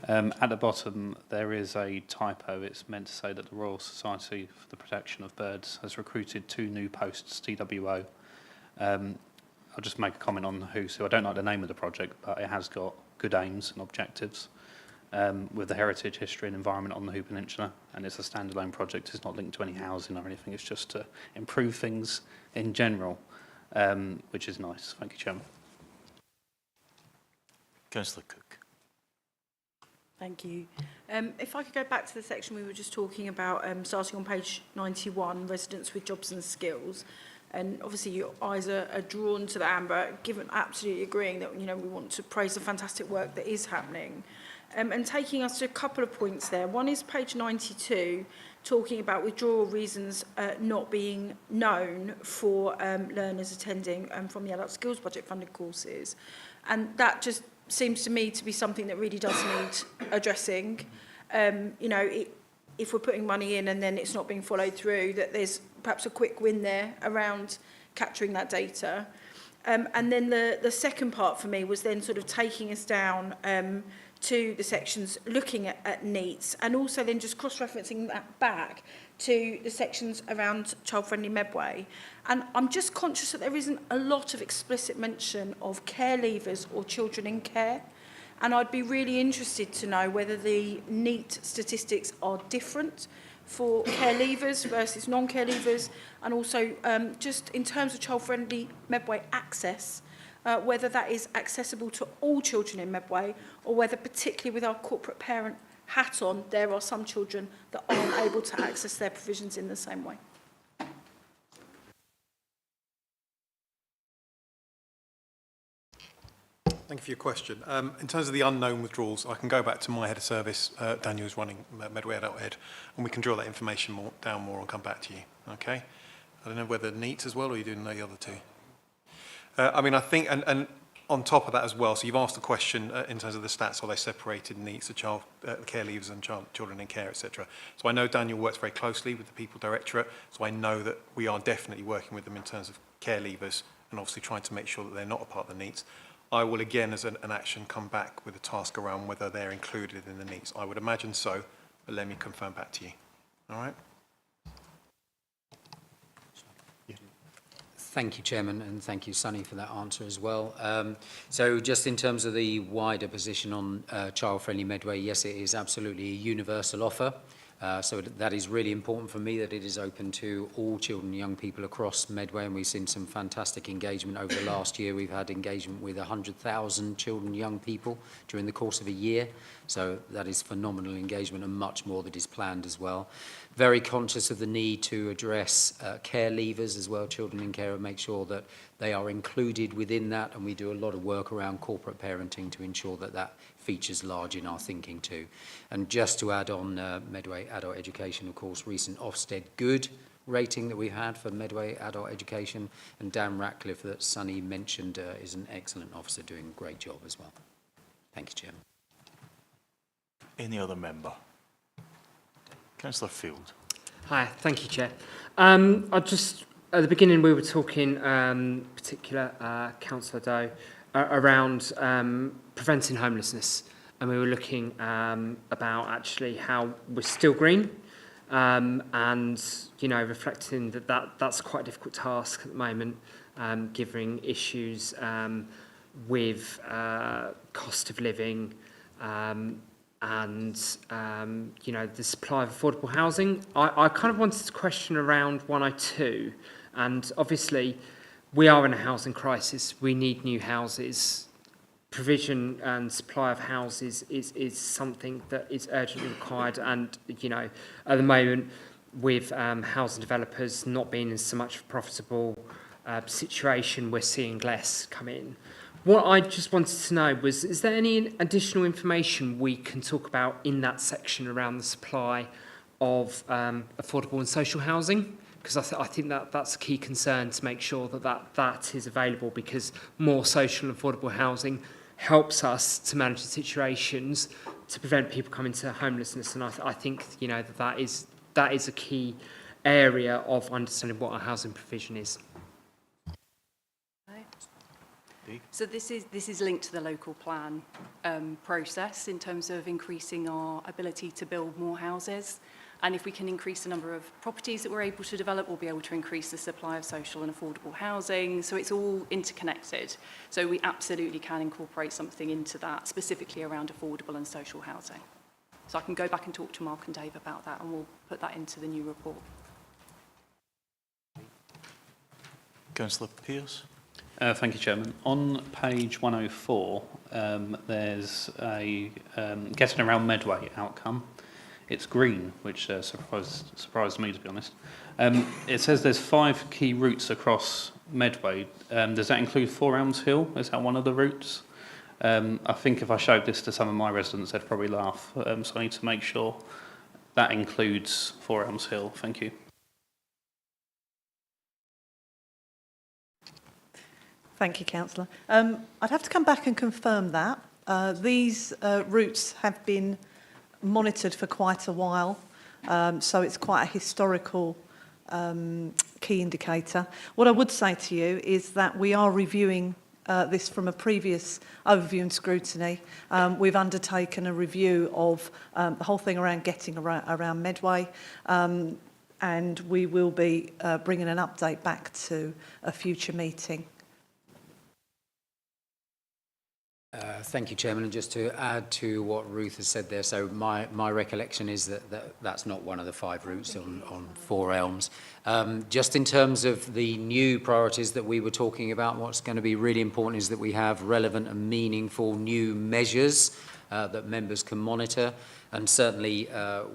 at the bottom there is a typo. It's meant to say that the Royal Society for the Protection of Birds has recruited 2 new posts, TWO. I'll just make a comment on who's who. I don't like the name of the project, but it has got good aims and objectives with the heritage, history and environment on the Hoo Peninsula, and it's a standalone project. It's not linked to any housing or anything. It's just to improve things in general, which is nice. Thank you, Chairman.
Councillor Cook.
Thank you. If I could go back to the section we were just talking about, starting on page 91, residents with jobs and skills. And obviously your eyes are drawn to the Amber, given absolutely agreeing that, you know, we want to praise the fantastic work that is happening. And taking us to a couple of points there. One is page 92, talking about withdrawal reasons not being known for learners attending from the adult skills budget funded courses. And that just seems to me to be something that really does need addressing. You know, if we're putting money in and then it's not being followed through, that there's perhaps a quick win there around capturing that data. And then the second part for me was then sort of taking us down to the sections looking at NEETs, and also then just cross-referencing that back to the sections around child-friendly Medway. And I'm just conscious that there isn't a lot of explicit mention of care leavers or children in care. And I'd be really interested to know whether the NEET statistics are different for care leavers versus non-care leavers, and also just in terms of child-friendly Medway access, whether that is accessible to all children in Medway, or whether, particularly with our corporate parent hat on, there are some children that aren't able to access their provisions in the same way.
Thank you for your question. In terms of the unknown withdrawals, I can go back to my head of service, Daniel, who's running Medway Adult Ed, and we can drill that information down more and come back to you. Okay? I don't know whether NEETs as well, or are you doing the other two? I mean, I think, and on top of that as well, so you've asked the question in terms of the stats, are they separated NEETs, the child care leavers and children in care, etc. So I know Daniel works very closely with the People Directorate, so I know that we are definitely working with them in terms of care leavers and obviously trying to make sure that they're not a part of the NEETs. I will again, as an action, come back with a task around whether they're included in the NEETs. I would imagine so, but let me confirm back to you. All right?
Thank you, Chairman, and thank you, Sunny, for that answer as well. So just in terms of the wider position on child-friendly Medway, yes, it is absolutely a universal offer. So that is really important for me, that it is open to all children and young people across Medway, and we've seen some fantastic engagement over the last year. We've had engagement with 100,000 children and young people during the course of a year. So that is phenomenal engagement, and much more that is planned as well. Very conscious of the need to address care leavers as well, children in care, and make sure that they are included within that, and we do a lot of work around corporate parenting to ensure that that features large in our thinking too. And just to add on Medway Adult Education, of course, recent Ofsted Good rating that we've had for Medway Adult Education, and Dan Ratcliffe that Sonny mentioned is an excellent officer doing a great job as well. Thank you, Chairman.
Any other member? Councillor Field.
Hi, thank you, Chair. I just, at the beginning we were talking, particular Councillor Doe, around preventing homelessness, and we were looking about actually how we're still green, and reflecting that's quite a difficult task at the moment, given issues with cost of living, and the supply of affordable housing. I kind of wanted to question around 102, and obviously we are in a housing crisis. We need new houses. Provision and supply of houses is something that is urgently required, and at the moment with housing developers not being in so much of a profitable situation, we're seeing less come in. What I just wanted to know was, is there any additional information we can talk about in that section around the supply of affordable and social housing? Because I think that's a key concern, to make sure that is available, because more social and affordable housing helps us to manage the situations to prevent people coming to homelessness. And I think that is a key area of understanding what our housing provision is.
So this is linked to the local plan process in terms of increasing our ability to build more houses. And if we can increase the number of properties that we're able to develop, we'll be able to increase the supply of social and affordable housing. So it's all interconnected. So we absolutely can incorporate something into that, specifically around affordable and social housing. So I can go back and talk to Mark and Dave about that, and we'll put that into the new report.
Councillor Pearce.
Thank you, Chairman. On page 104, there's a getting around Medway outcome. It's green, which surprised me, to be honest. It says there's 5 key routes across Medway. Does that include 4 Elms Hill? Is that one of the routes? I think if I showed this to some of my residents, they'd probably laugh. So I need to make sure that includes 4 Elms Hill. Thank you.
Thank you, Councillor. I'd have to come back and confirm that. These routes have been monitored for quite a while, so it's quite a historical key indicator. What I would say to you is that we are reviewing this from a previous overview and scrutiny. We've undertaken a review of the whole thing around getting around Medway, and we will be bringing an update back to a future meeting.
Thank you, Chairman. And just to add to what Ruth has said there, so my recollection is that that's not one of the 5 routes on 4 Elms. Just in terms of the new priorities that we were talking about, what's going to be really important is that we have relevant and meaningful new measures that members can monitor. And certainly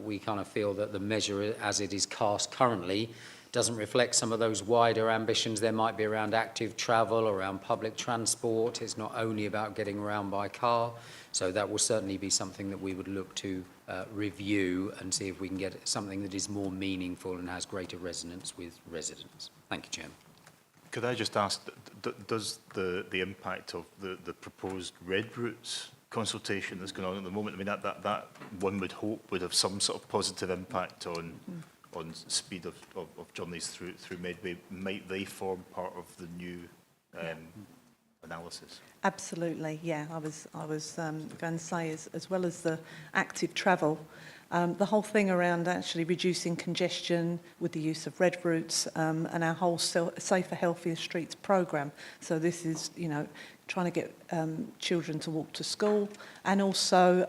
we kind of feel that the measure as it is cast currently doesn't reflect some of those wider ambitions there might be around active travel, around public transport. It's not only about getting around by car. So that will certainly be something that we would look to review and see if we can get something that is more meaningful and has greater resonance with residents. Thank you, Chairman.
Could I just ask, does the impact of the proposed red routes consultation that's going on at the moment, I mean, that one would hope would have some sort of positive impact on speed of journeys through Medway? Might they form part of the new analysis?
Absolutely, yeah. I was going to say, as well as the active travel, the whole thing around actually reducing congestion with the use of red routes, and our whole Safer, Healthier Streets programme. So this is, trying to get children to walk to school, and also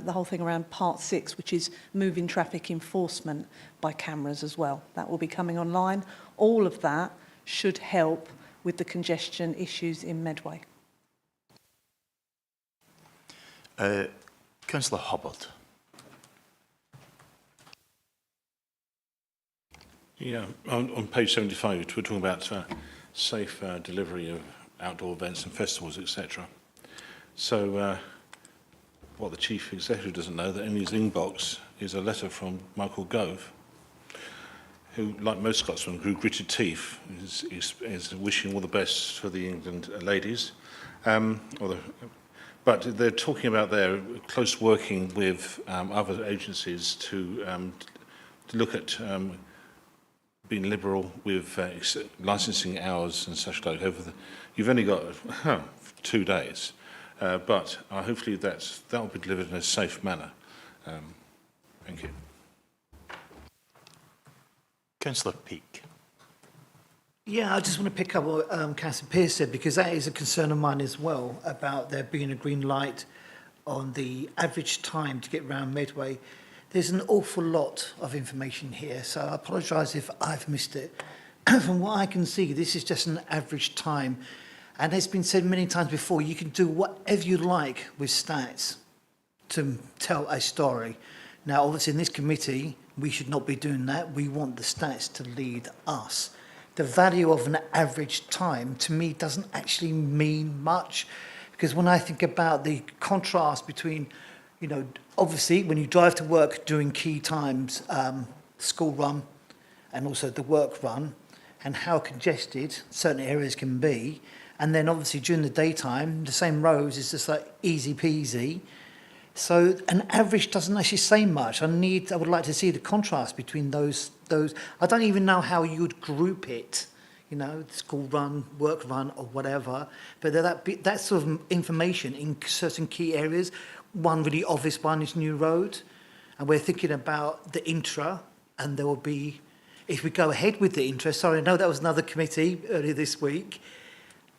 the whole thing around Part 6, which is moving traffic enforcement by cameras as well. That will be coming online. All of that should help with the congestion issues in Medway.
Councillor Hubbard.
Yeah, on page 75, we're talking about safe delivery of outdoor events and festivals, etc. So what the Chief Executive doesn't know, that in his inbox is a letter from Michael Gove, who, like most Scotsmen, grew gritted teeth, is wishing all the best for the England ladies. But they're talking about their close working with other agencies to look at being liberal with licensing hours and such like. You've only got 2 days, but hopefully that will be delivered in a safe manner. Thank you.
Councillor Peake.
Yeah, I just want to pick up what Councillor Pearce said, because that is a concern of mine as well, about there being a green light on the average time to get around Medway. There's an awful lot of information here, so I apologise if I've missed it. From what I can see, this is just an average time. And it's been said many times before, you can do whatever you like with stats to tell a story. Now, obviously, in this committee, we should not be doing that. We want the stats to lead us. The value of an average time, to me, doesn't actually mean much, because when I think about the contrast between, you know, obviously, when you drive to work during key times, school run and also the work run, and how congested certain areas can be, and then obviously during the daytime, the same roads is just like easy peasy. So an average doesn't actually say much. I would like to see the contrast between those. I don't even know how you would group it, you know, school run, work run, or whatever. But that sort of information in certain key areas. One really obvious one is New Road, and we're thinking about the intra, and there will be, if we go ahead with the intra. Sorry, I know that was another committee earlier this week.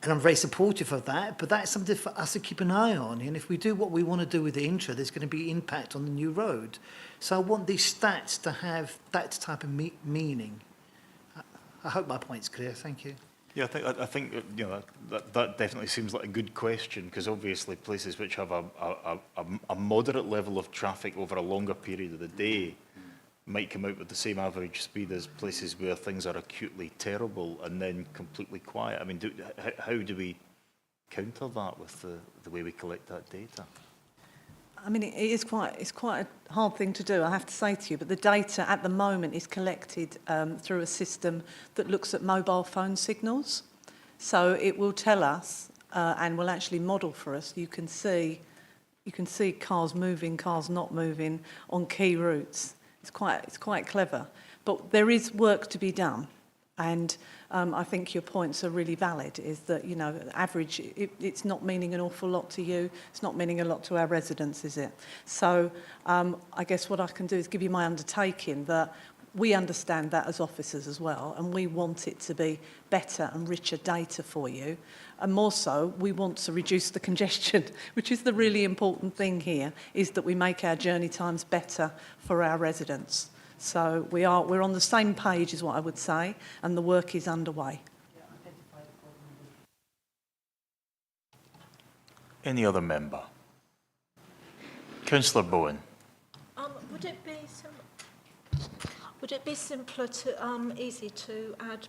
And I'm very supportive of that, but that's something for us to keep an eye on. And if we do what we want to do with the intra, there's going to be impact on the new road. So I want these stats to have that type of meaning. I hope my point's clear. Thank you.
Yeah, I think you know that definitely seems like a good question, because obviously places which have a moderate level of traffic over a longer period of the day might come out with the same average speed as places where things are acutely terrible and then completely quiet. I mean, how do we counter that with the way we collect that data?
I mean, it's quite a hard thing to do, I have to say to you, but the data at the moment is collected through a system that looks at mobile phone signals. So it will tell us and will actually model for us. You can see cars moving, cars not moving on key routes. It's quite clever, but there is work to be done, and I think your points are really valid. Is that, you know, average? It's not meaning an awful lot to you. It's not meaning a lot to our residents, is it? So I guess what I can do is give you my undertaking that we understand that as officers as well, and we want it to be better and richer data for you. And more so, we want to reduce the congestion, which is the really important thing here, is that we make our journey times better for our residents. So we're on the same page, is what I would say, and the work is underway.
Any other member? Councillor Bowen.
Would it be simpler to easy to add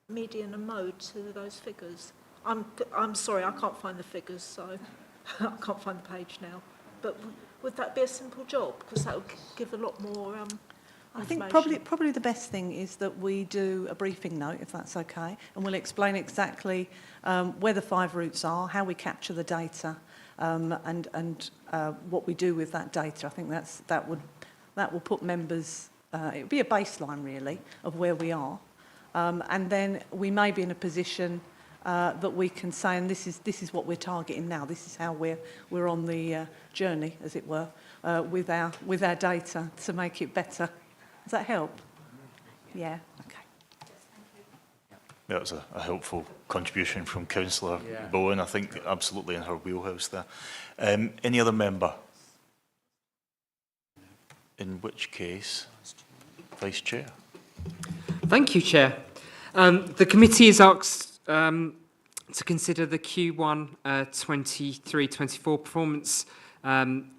median and mode to those figures? I'm sorry, I can't find the figures, so I can't find the page now. But would that be a simple job? Because that would give a lot more
I think
information.
probably the best thing is that we do a briefing note, if that's okay, and we'll explain exactly where the 5 routes are, how we capture the data, and what we do with that data. I think that will put members. It would be a baseline really of where we are. And then we may be in a position that we can say, and this is what we're targeting now. This is how we're on the journey, as it were, with our data to make it better. Does that help? Yeah. Okay.
That was a helpful contribution from Councillor Bowen. I think absolutely in her wheelhouse there. Any other member? In which case, Vice Chair.
Thank you, Chair. The committee is asked to consider the Q1 23-24 performance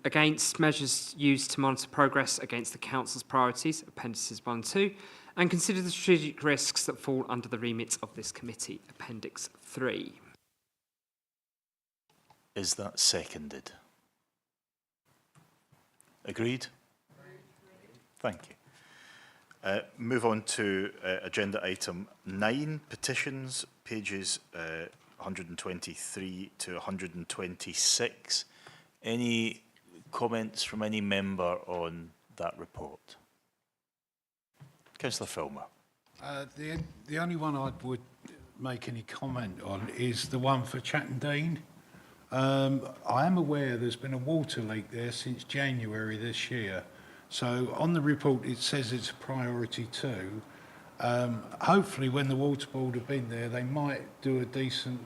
against measures used to monitor progress against the Council's priorities, Appendices 1 and 2, and consider the strategic risks that fall under the remit of this committee, Appendix 3.
Is that seconded? Agreed? Thank you. Move on to agenda item 9, petitions, pages 123 to 126. Any comments from any member on that report? Councillor Filmer.
The only one I would make any comment on is the one for Chatham. I am aware there's been a water leak there since January this year. So on the report it says it's a priority 2. Hopefully when the water board have been there they might do a decent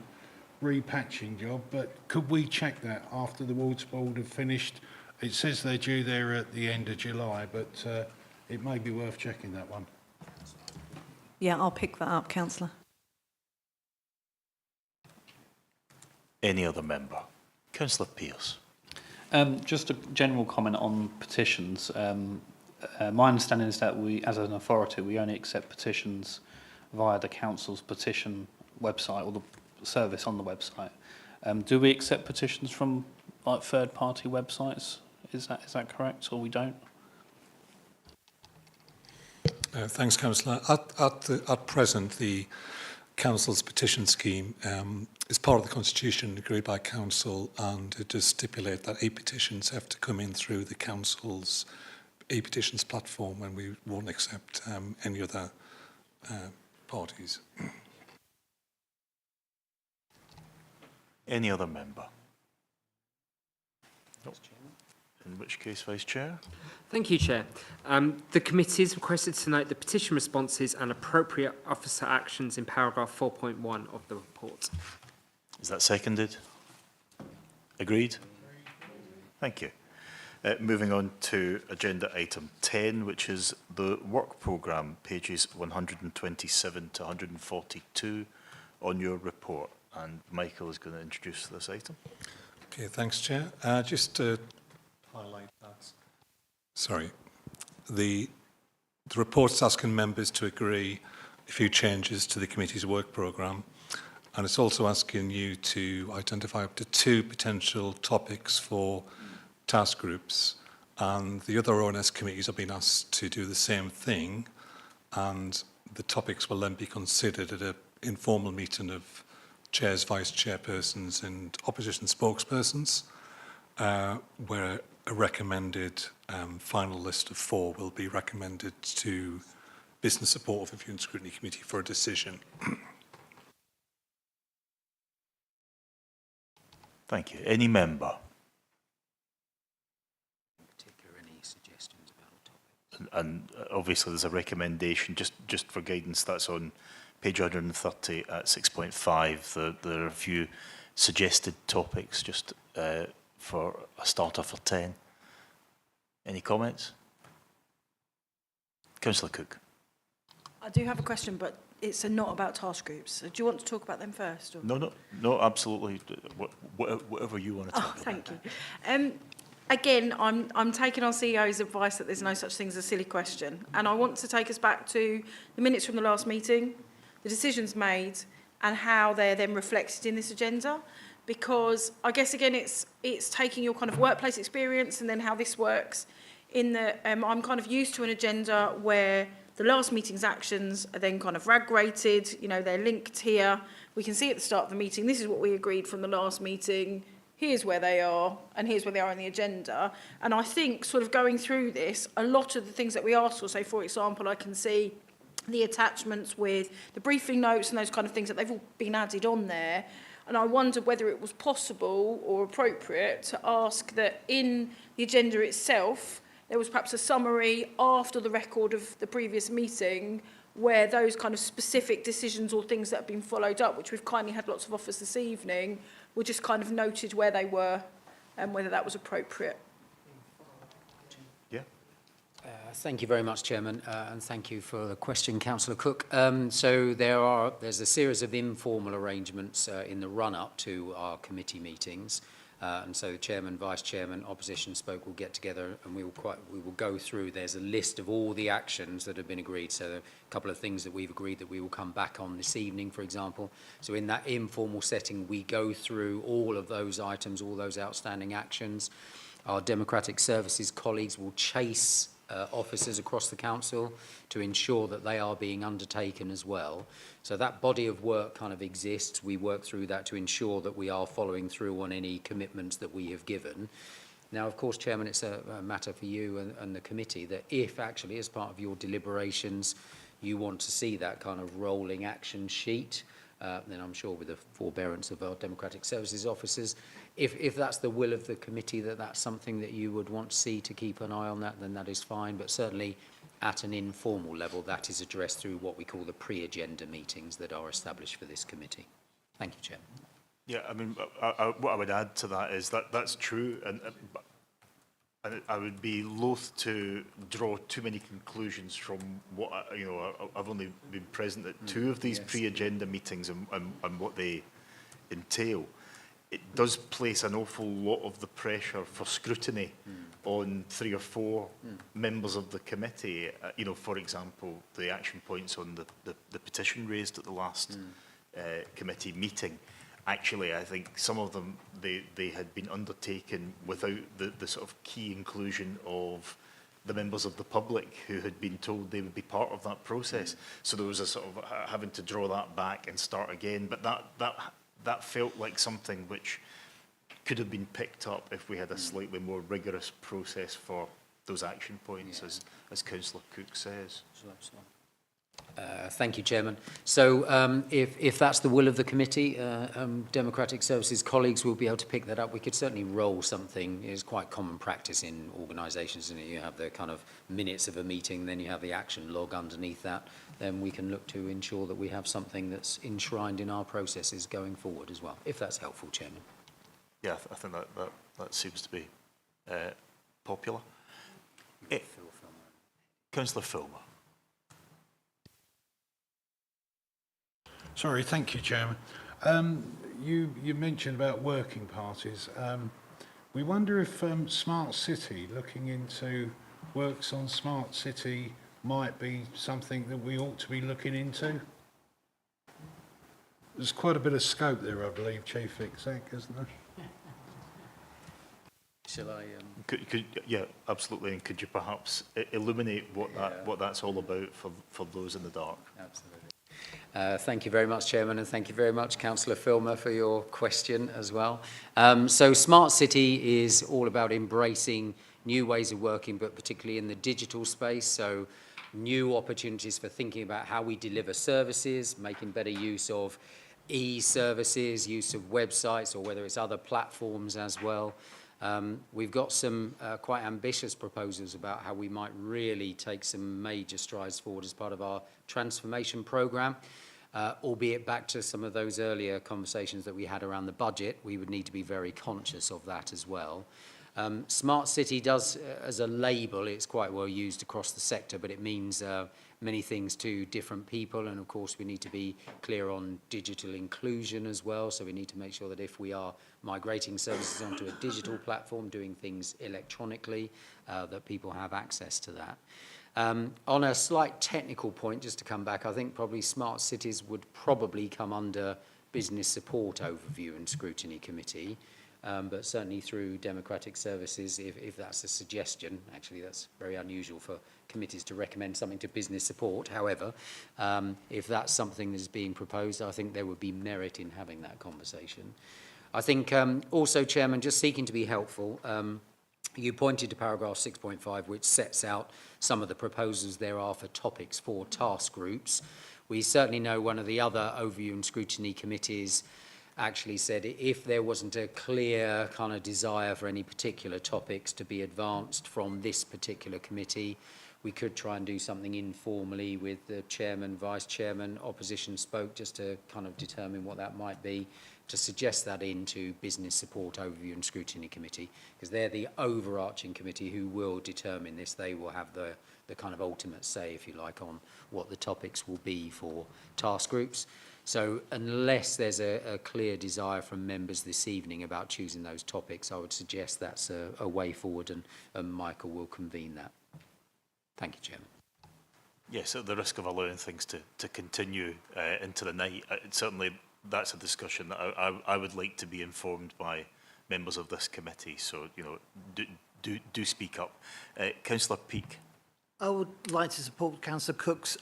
repatching job, but could we check that after the water board have finished? It says they're due there at the end of July, but it may be worth checking that one.
Yeah, I'll pick that up, Councillor.
Any other member? Councillor Pearce.
Just a general comment on petitions. My understanding is that we, as an authority, we only accept petitions via the council's petition website or the service on the website. Do we accept petitions from like third-party websites? Is that correct, or we don't?
Thanks, Councillor. At present, the Council's petition scheme is part of the Constitution agreed by Council, and it does stipulate that e-petitions have to come in through the Council's e-petitions platform, and we won't accept any other parties.
Any other member? Nope. In which case, Vice Chair?
Thank you, Chair. The committee is requested to note the petition responses and appropriate officer actions in paragraph 4.1 of the report.
Is that seconded? Agreed? Thank you. Moving on to agenda item 10, which is the work programme, pages 127 to 142 on your report. And Michael is going to introduce this item.
Okay, thanks, Chair. Just to highlight that. Sorry. The report's asking members to agree a few changes to the committee's work programme, and it's also asking you to identify up to 2 potential topics for task groups, and the other ONS committees have been asked to do the same thing, and the topics will then be considered at an informal meeting of chairs, vice chairpersons and opposition spokespersons, where a recommended final list of 4 will be recommended to Business Support Review and Scrutiny Committee for a decision.
Thank you. Any member?
Any suggestions about a topic?
And obviously there's a recommendation, just for guidance, that's on page 130 at 6.5. There are a few suggested topics just for a starter for 10. Any comments? Councillor Cook.
I do have a question, but it's not about task groups. So do you want to talk about them first? Or?
No, absolutely. Whatever you want to talk about.
Thank you. Again, I'm taking on CEO's advice that there's no such thing as a silly question. And I want to take us back to the minutes from the last meeting, the decisions made, and how they're then reflected in this agenda. Because I guess, again, it's taking your kind of workplace experience and then how this works in the... I'm kind of used to an agenda where the last meeting's actions are then kind of rag-rated, you know, they're linked here. We can see at the start of the meeting, this is what we agreed from the last meeting, here's where they are, and here's where they are on the agenda. And I think sort of going through this, a lot of the things that we asked for, so for example, I can see the attachments with the briefing notes and those kind of things that they've all been added on there. And I wondered whether it was possible or appropriate to ask that in the agenda itself, there was perhaps a summary after the record of the previous meeting where those kind of specific decisions or things that have been followed up, which we've kindly had lots of offers this evening, were just kind of noted where they were and whether that was appropriate.
Yeah.
Thank you very much, Chairman, and thank you for the question, Councillor Cook. So there's a series of informal arrangements in the run-up to our committee meetings. And so the chairman, vice chairman, opposition spoke will get together and we will go through. There's a list of all the actions that have been agreed. So a couple of things that we've agreed that we will come back on this evening, for example. So in that informal setting, we go through all of those items, all those outstanding actions. Our democratic services colleagues will chase officers across the council to ensure that they are being undertaken as well. So that body of work kind of exists. We work through that to ensure that we are following through on any commitments that we have given. Now, of course, Chairman, it's a matter for you and the committee that if actually as part of your deliberations you want to see that kind of rolling action sheet, then I'm sure with the forbearance of our democratic services officers, if that's the will of the committee that that's something that you would want to see to keep an eye on that, then that is fine. But certainly at an informal level, that is addressed through what we call the pre-agenda meetings that are established for this committee. Thank you, Chairman.
Yeah, I mean, what I would add to that is that that's true, and I would be loath to draw too many conclusions from what I've only been present at two of these pre-agenda meetings and what they entail. It does place an awful lot of the pressure for scrutiny on 3 or 4 members of the committee. For example, the action points on the petition raised at the last committee meeting. Actually, I think some of them, they had been undertaken without the sort of key inclusion of the members of the public who had been told they would be part of that process. So there was a sort of having to draw that back and start again. But that felt like something which could have been picked up if we had a slightly more rigorous process for those action points, as Councillor Cook says.
Thank you, Chairman. So if that's the will of the committee, Democratic Services colleagues will be able to pick that up. We could certainly roll something. It's quite common practice in organisations, and you have the kind of minutes of a meeting, then you have the action log underneath that. Then we can look to ensure that we have something that's enshrined in our processes going forward as well, if that's helpful, Chairman.
Yeah, I think that seems to be popular. Councillor Filmer.
Sorry, thank you, Chairman. You mentioned about working parties. We wonder if Smart City, looking into works on Smart City, might be something that we ought to be looking into. There's quite a bit of scope there, I believe, Chief Exec, isn't there?
Shall I?
Yeah, absolutely. And could you perhaps illuminate what that's all about for those in the dark?
Absolutely. Thank you very much, Chairman, and thank you very much, Councillor Filmer, for your question as well. So Smart City is all about embracing new ways of working, but particularly in the digital space. So new opportunities for thinking about how we deliver services, making better use of e-services, use of websites, or whether it's other platforms as well. We've got some quite ambitious proposals about how we might really take some major strides forward as part of our transformation programme, albeit back to some of those earlier conversations that we had around the budget. We would need to be very conscious of that as well. Smart City does, as a label, it's quite well used across the sector, but it means many things to different people. And of course, we need to be clear on digital inclusion as well. So we need to make sure that if we are migrating services onto a digital platform, doing things electronically, that people have access to that. On a slight technical point, just to come back, I think probably Smart Cities would probably come under Business Support Overview and Scrutiny Committee. But certainly through Democratic Services, if that's a suggestion. Actually, that's very unusual for committees to recommend something to business support. However, if that's something that is being proposed, I think there would be merit in having that conversation. I think also, Chairman, just seeking to be helpful, you pointed to paragraph 6.5, which sets out some of the proposals there are for topics for task groups. We certainly know one of the other Overview and Scrutiny committees actually said if there wasn't a clear kind of desire for any particular topics to be advanced from this particular committee, we could try and do something informally with the chairman, vice chairman, opposition spoke, just to kind of determine what that might be, to suggest that into Business Support Overview and Scrutiny Committee, because they're the overarching committee who will determine this. They will have the kind of ultimate say, if you like, on what the topics will be for task groups. So unless there's a clear desire from members this evening about choosing those topics, I would suggest that's a way forward, and Michael will convene that. Thank you, Chairman.
Yes, at the risk of allowing things to continue into the night, certainly that's a discussion that I would like to be informed by members of this committee. So, you know, do speak up. Councillor Peake.
I would like to support Councillor Cook's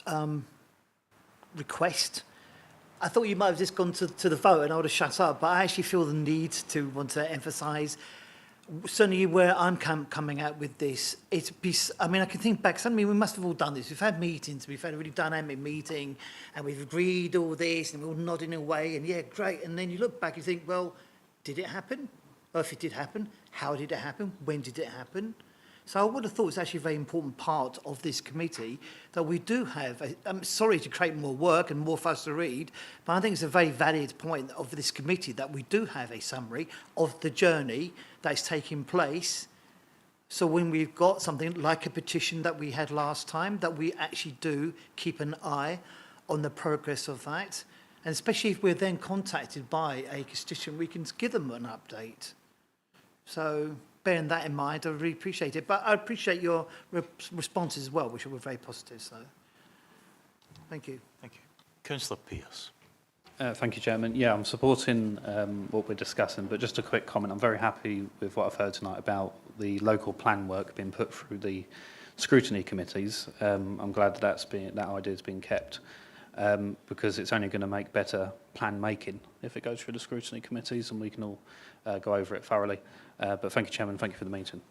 request. I thought you might have just gone to the vote and I would have shut up, but I actually feel the need to want to emphasise, certainly where I'm coming out with this, I mean, I can think back, suddenly we must have all done this. We've had meetings, we've had a really dynamic meeting, and we've agreed all this, and we're all nodding away, and yeah, great. And then you look back and think, well, did it happen? Or if it did happen, how did it happen? When did it happen? So I would have thought it's actually a very important part of this committee that we do have. I'm sorry to create more work and more for us to read, but I think it's a very valid point of this committee that we do have a summary of the journey that is taking place. So when we've got something like a petition that we had last time, that we actually do keep an eye on the progress of that. And especially if we're then contacted by a constituent, we can give them an update. So bearing that in mind, I really appreciate it. But I appreciate your responses as well, which were very positive. So thank you.
Thank you. Councillor Pearce.
Thank you, Chairman. Yeah, I'm supporting what we're discussing, but just a quick comment. I'm very happy with what I've heard tonight about the local plan work being put through the scrutiny committees. I'm glad that that idea has been kept, because it's only going to make better plan making if it goes through the scrutiny committees, and we can all go over it thoroughly. But thank you, Chairman. Thank you for the meeting.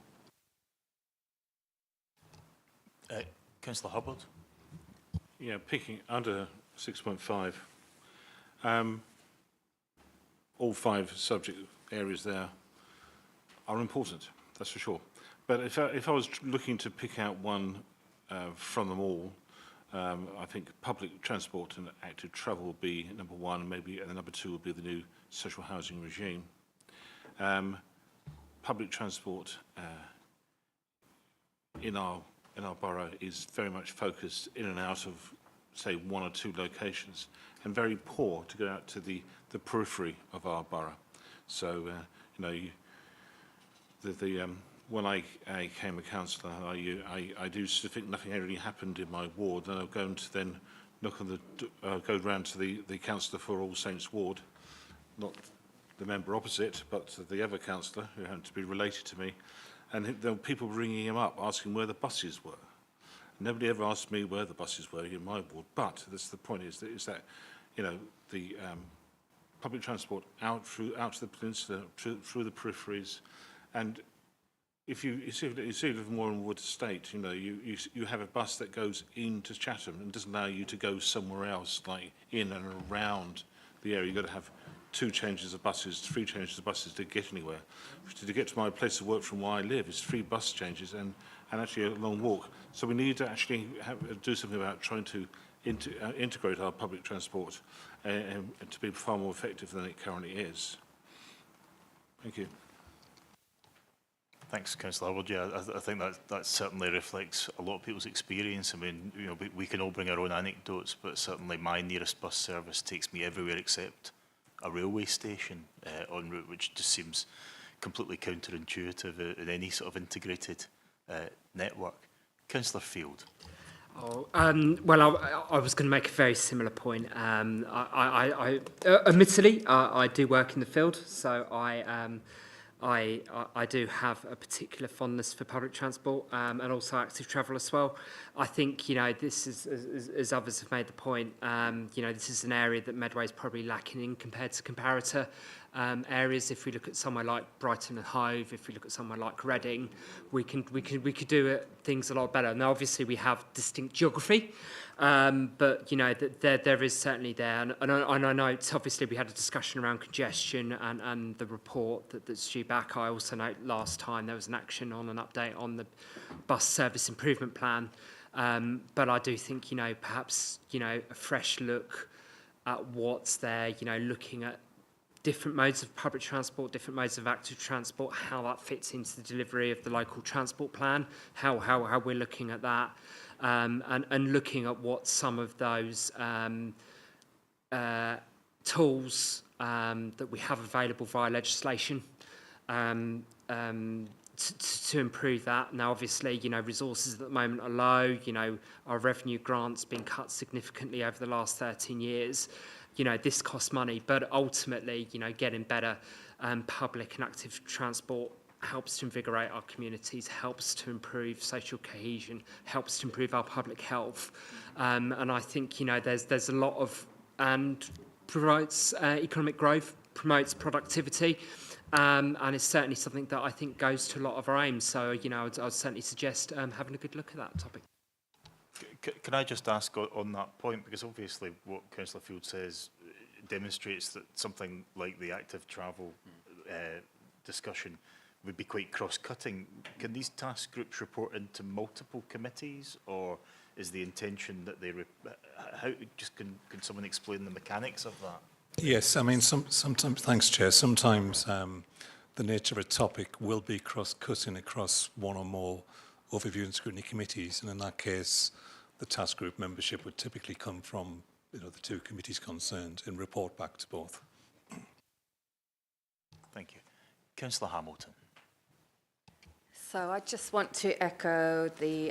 Councillor Hubbard.
Yeah, picking under 6.5. All 5 subject areas there are important, that's for sure. But if I was looking to pick out one from them all, I think public transport and active travel will be number 1, maybe, and then number 2 will be the new social housing regime. Public transport in our borough is very much focused in and out of, say, 1 or 2 locations, and very poor to go out to the periphery of our borough. So, you know, when I came a councillor, I do think nothing really happened in my ward. Then I'll go and then knock on go round to the councillor for All Saints Ward, not the member opposite, but the other councillor who happened to be related to me, and there were people ringing him up asking where the buses were. Nobody ever asked me where the buses were in my ward, but that's the point is that you know, the public transport out to the peninsula, through the peripheries, and if you see live more in Wood Estate, you know, you have a bus that goes into Chatham and doesn't allow you to go somewhere else, like in and around the area. You've got to have 2 changes of buses, 3 changes of buses to get anywhere. To get to my place of work from where I live, it's 3 bus changes and actually a long walk. So we need to actually do something about trying to integrate our public transport and to be far more effective than it currently is. Thank you.
Thanks, Councillor Howard. Yeah, I think that certainly reflects a lot of people's experience. I mean, you know, we can all bring our own anecdotes, but certainly my nearest bus service takes me everywhere except a railway station en route, which just seems completely counterintuitive in any sort of integrated network. Councillor Field.
Oh, well, I was going to make a very similar point. Admittedly, I do work in the field, so I do have a particular fondness for public transport and also active travel as well. I think, you know, this is, as others have made the point, you know, this is an area that Medway is probably lacking in compared to comparator areas. If we look at somewhere like Brighton and Hove, if we look at somewhere like Reading, we could do things a lot better. Now, obviously, we have distinct geography, but you know there is certainly there, and I note obviously we had a discussion around congestion and the report that's due back. I also note last time there was an action on an update on the bus service improvement plan, but I do think, you know, perhaps, you know, a fresh look at what's there, you know, looking at different modes of public transport, different modes of active transport, how that fits into the delivery of the local transport plan, how we're looking at that, and looking at what some of those tools that we have available via legislation to improve that. Now, obviously, you know, resources at the moment are low. You know, our revenue grant's been cut significantly over the last 13 years. You know, this costs money, but ultimately, you know, getting better public and active transport helps to invigorate our communities, helps to improve social cohesion, helps to improve our public health. And I think, you know, there's a lot of, and promotes economic growth, promotes productivity, and it's certainly something that I think goes to a lot of our aims. So, you know, I'd certainly suggest having a good look at that topic.
Can I just ask on that point, because obviously what Councillor Field says demonstrates that something like the active travel discussion would be quite cross-cutting. Can these task groups report into multiple committees, or is the intention that they... can someone explain the mechanics of that?
Yes, I mean, sometimes, thanks, Chair, sometimes the nature of a topic will be cross-cutting across one or more overview and scrutiny committees, and in that case, the task group membership would typically come from, you know, the two committees concerned and report back to both.
Thank you. Councillor Hamilton.
So I just want to echo the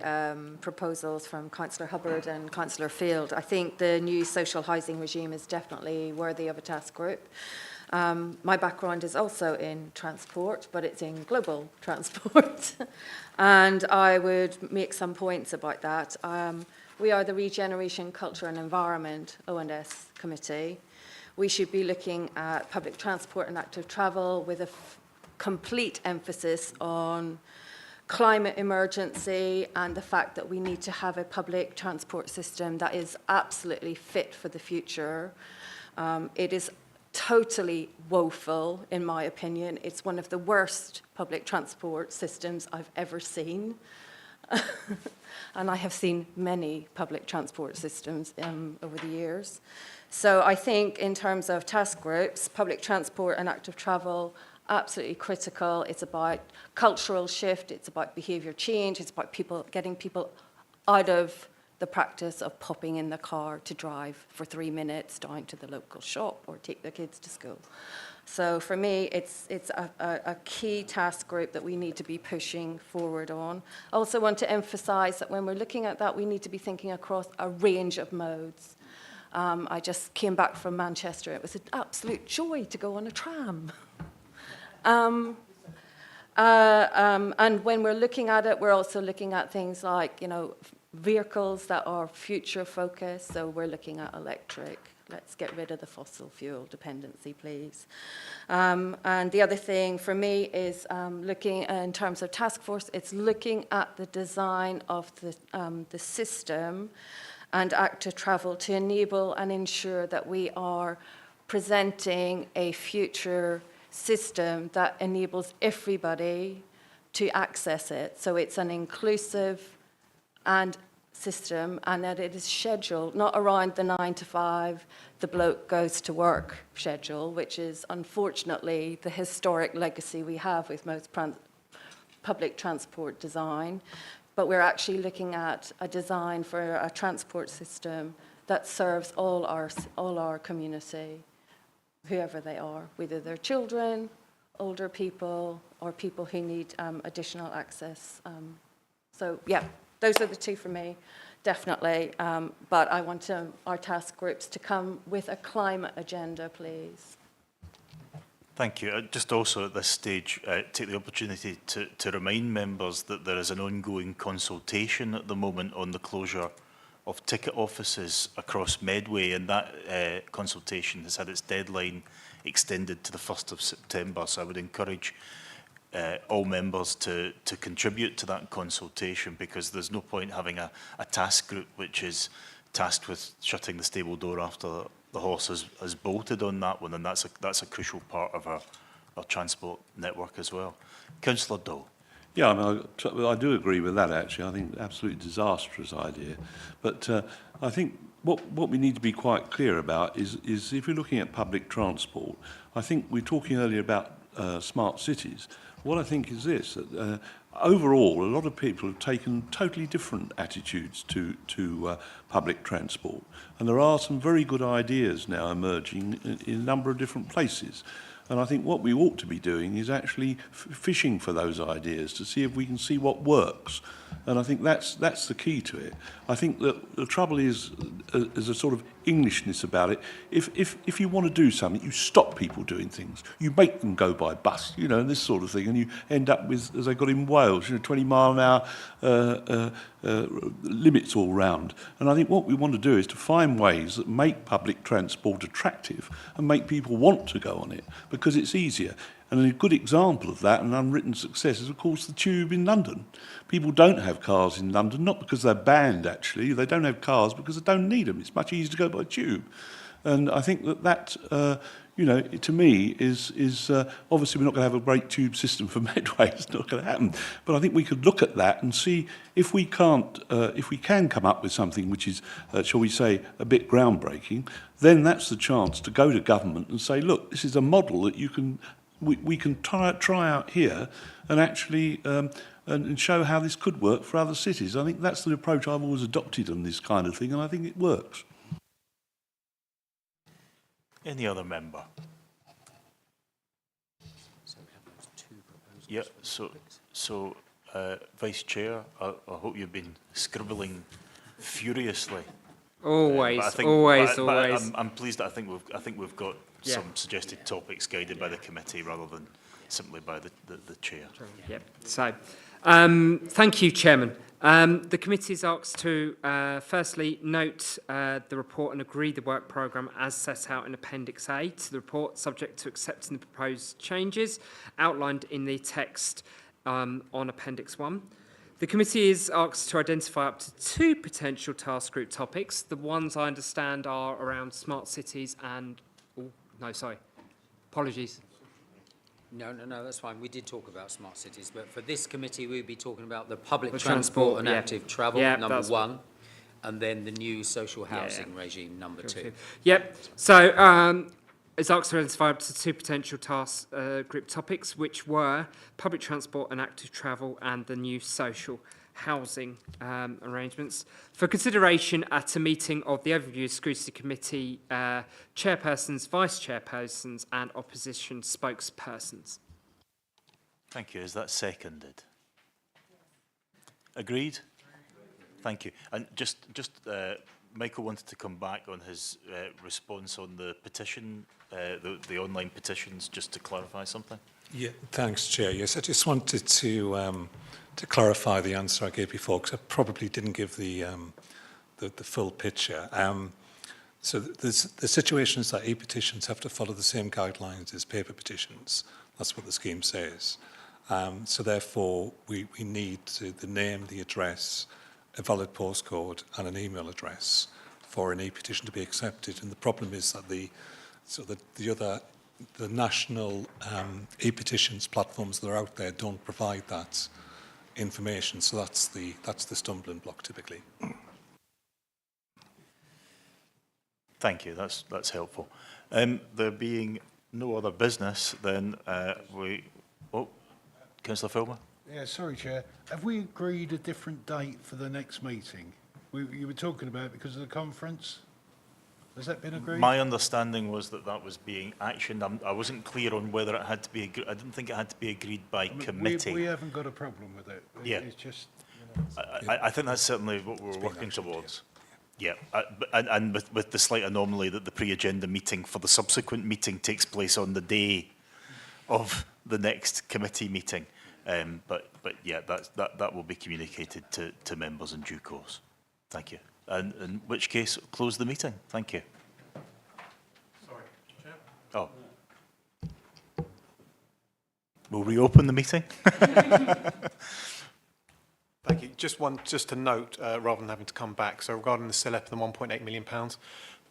proposals from Councillor Hubbard and Councillor Field. I think the new social housing regime is definitely worthy of a task group. My background is also in transport, but it's in global transport. And I would make some points about that. We are the Regeneration, Culture and Environment, O&S Committee. We should be looking at public transport and active travel with a complete emphasis on climate emergency and the fact that we need to have a public transport system that is absolutely fit for the future. It is totally woeful, in my opinion. It's one of the worst public transport systems I've ever seen. And I have seen many public transport systems over the years. So I think in terms of task groups, public transport and active travel, absolutely critical. It's about cultural shift, it's about behaviour change, it's about getting people out of the practice of popping in the car to drive for 3 minutes down to the local shop or take their kids to school. So for me, it's a key task group that we need to be pushing forward on. I also want to emphasise that when we're looking at that, we need to be thinking across a range of modes. I just came back from Manchester. It was an absolute joy to go on a tram. And when we're looking at it, we're also looking at things like, you know, vehicles that are future focused. So we're looking at electric. Let's get rid of the fossil fuel dependency, please. And the other thing for me is looking in terms of task force, it's looking at the design of the system and active travel to enable and ensure that we are presenting a future system that enables everybody to access it. So it's an inclusive and system, and that it is scheduled not around the 9 to 5, the bloke goes to work schedule, which is unfortunately the historic legacy we have with most public transport design. But we're actually looking at a design for a transport system that serves all our community, whoever they are, whether they're children, older people, or people who need additional access. So, yeah, those are the two for me, definitely. But I want our task groups to come with a climate agenda, please.
Thank you. Just also at this stage, take the opportunity to remind members that there is an ongoing consultation at the moment on the closure of ticket offices across Medway, and that consultation has had its deadline extended to the 1st of September. So I would encourage all members to contribute to that consultation, because there's no point having a task group which is tasked with shutting the stable door after the horse has bolted on that one, and that's a crucial part of our transport network as well. Councillor Doe.
Yeah, I mean, I do agree with that, actually. I think absolutely disastrous idea. But I think what we need to be quite clear about is if you're looking at public transport, I think we're talking earlier about smart cities. What I think is this, that overall, a lot of people have taken totally different attitudes to public transport. And there are some very good ideas now emerging in a number of different places. And I think what we ought to be doing is actually fishing for those ideas to see if we can see what works. And I think that's the key to it. I think that the trouble is a sort of Englishness about it. If you want to do something, you stop people doing things. You make them go by bus, you know, and this sort of thing. And you end up with, as they got in Wales, you know, 20-mile-an-hour limits all round. And I think what we want to do is to find ways that make public transport attractive and make people want to go on it because it's easier. And a good example of that, an unwritten success, is, of course, the tube in London. People don't have cars in London, not because they're banned, actually. They don't have cars because they don't need them. It's much easier to go by tube. And I think that you know, to me, is obviously we're not going to have a great tube system for Medway. It's not going to happen. But I think we could look at that and see if we can't, if we can come up with something which is, shall we say, a bit groundbreaking, then that's the chance to go to government and say, look, this is a model that you can... We can try out here and actually and show how this could work for other cities. I think that's the approach I've always adopted on this kind of thing, and I think it works.
Any other member? Yeah, so Vice Chair, I hope you've been scribbling furiously.
Always,
always.
always.
I'm pleased that I think we've got some suggested topics guided by the committee rather than simply by the chair.
Yep. So, thank you, Chairman. The committee is asked to firstly note the report and agree the work programme as set out in Appendix A to the report, subject to accepting the proposed changes outlined in the text on Appendix 1. The committee is asked to identify up to 2 potential task group topics. The ones I understand are around smart cities and... Oh, no, sorry. Apologies.
No, that's fine. We did talk about smart cities, but for this committee, we'll be talking about the public transport and active travel, number 1, and then the new social housing regime, number 2.
Yep. So, it's asked to identify up to 2 potential task group topics, which were public transport and active travel and the new social housing arrangements. For consideration at a meeting of the Overview Scrutiny Committee, chairpersons, vice-chairpersons and opposition spokespersons.
Thank you. Is that seconded? Agreed? Thank you. And just Michael wanted to come back on his response on the petition, the online petitions, just to clarify something.
Yeah, thanks, Chair. Yes, I just wanted to clarify the answer I gave before, because I probably didn't give the full picture. So the situation is that e-petitions have to follow the same guidelines as paper petitions. That's what the scheme says. So therefore, we need the name, the address, a valid postcode and an email address for an e-petition to be accepted. And the problem is that the national e-petitions platforms that are out there don't provide that information. So that's the stumbling block typically.
Thank you. That's helpful. There being no other business, then Councillor Filmer.
Yeah, sorry, Chair. Have we agreed a different date for the next meeting? You were talking about it because of the conference. Has that been agreed?
My understanding was that was being actioned. I wasn't clear on whether it had to be. I didn't think it had to be agreed by committee.
We haven't got a problem with it.
Yeah.
It's just.
I think that's certainly what we're working towards. Yeah, and with the slight anomaly that the pre-agenda meeting for the subsequent meeting takes place on the day of the next committee meeting. But yeah, that will be communicated to members in due course. Thank you. And in which case, close the meeting. Thank you.
Sorry, Chair.
Oh. We'll reopen the meeting.
Thank you. Just to note, rather than having to come back, so regarding the CELEP and the £1.8 million, the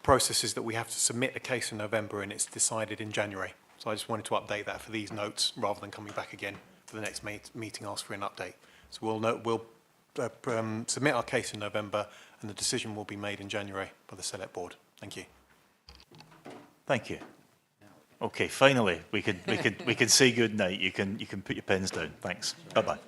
process is that we have to submit a case in November and it's decided in January. So I just wanted to update that for these notes rather than coming back again for the next meeting, ask for an update. So we'll submit our case in November and the decision will be made in January by the CELEP board. Thank you.
Thank you. Okay, finally, we can say good night. You can put your pens down. Thanks. Bye-bye.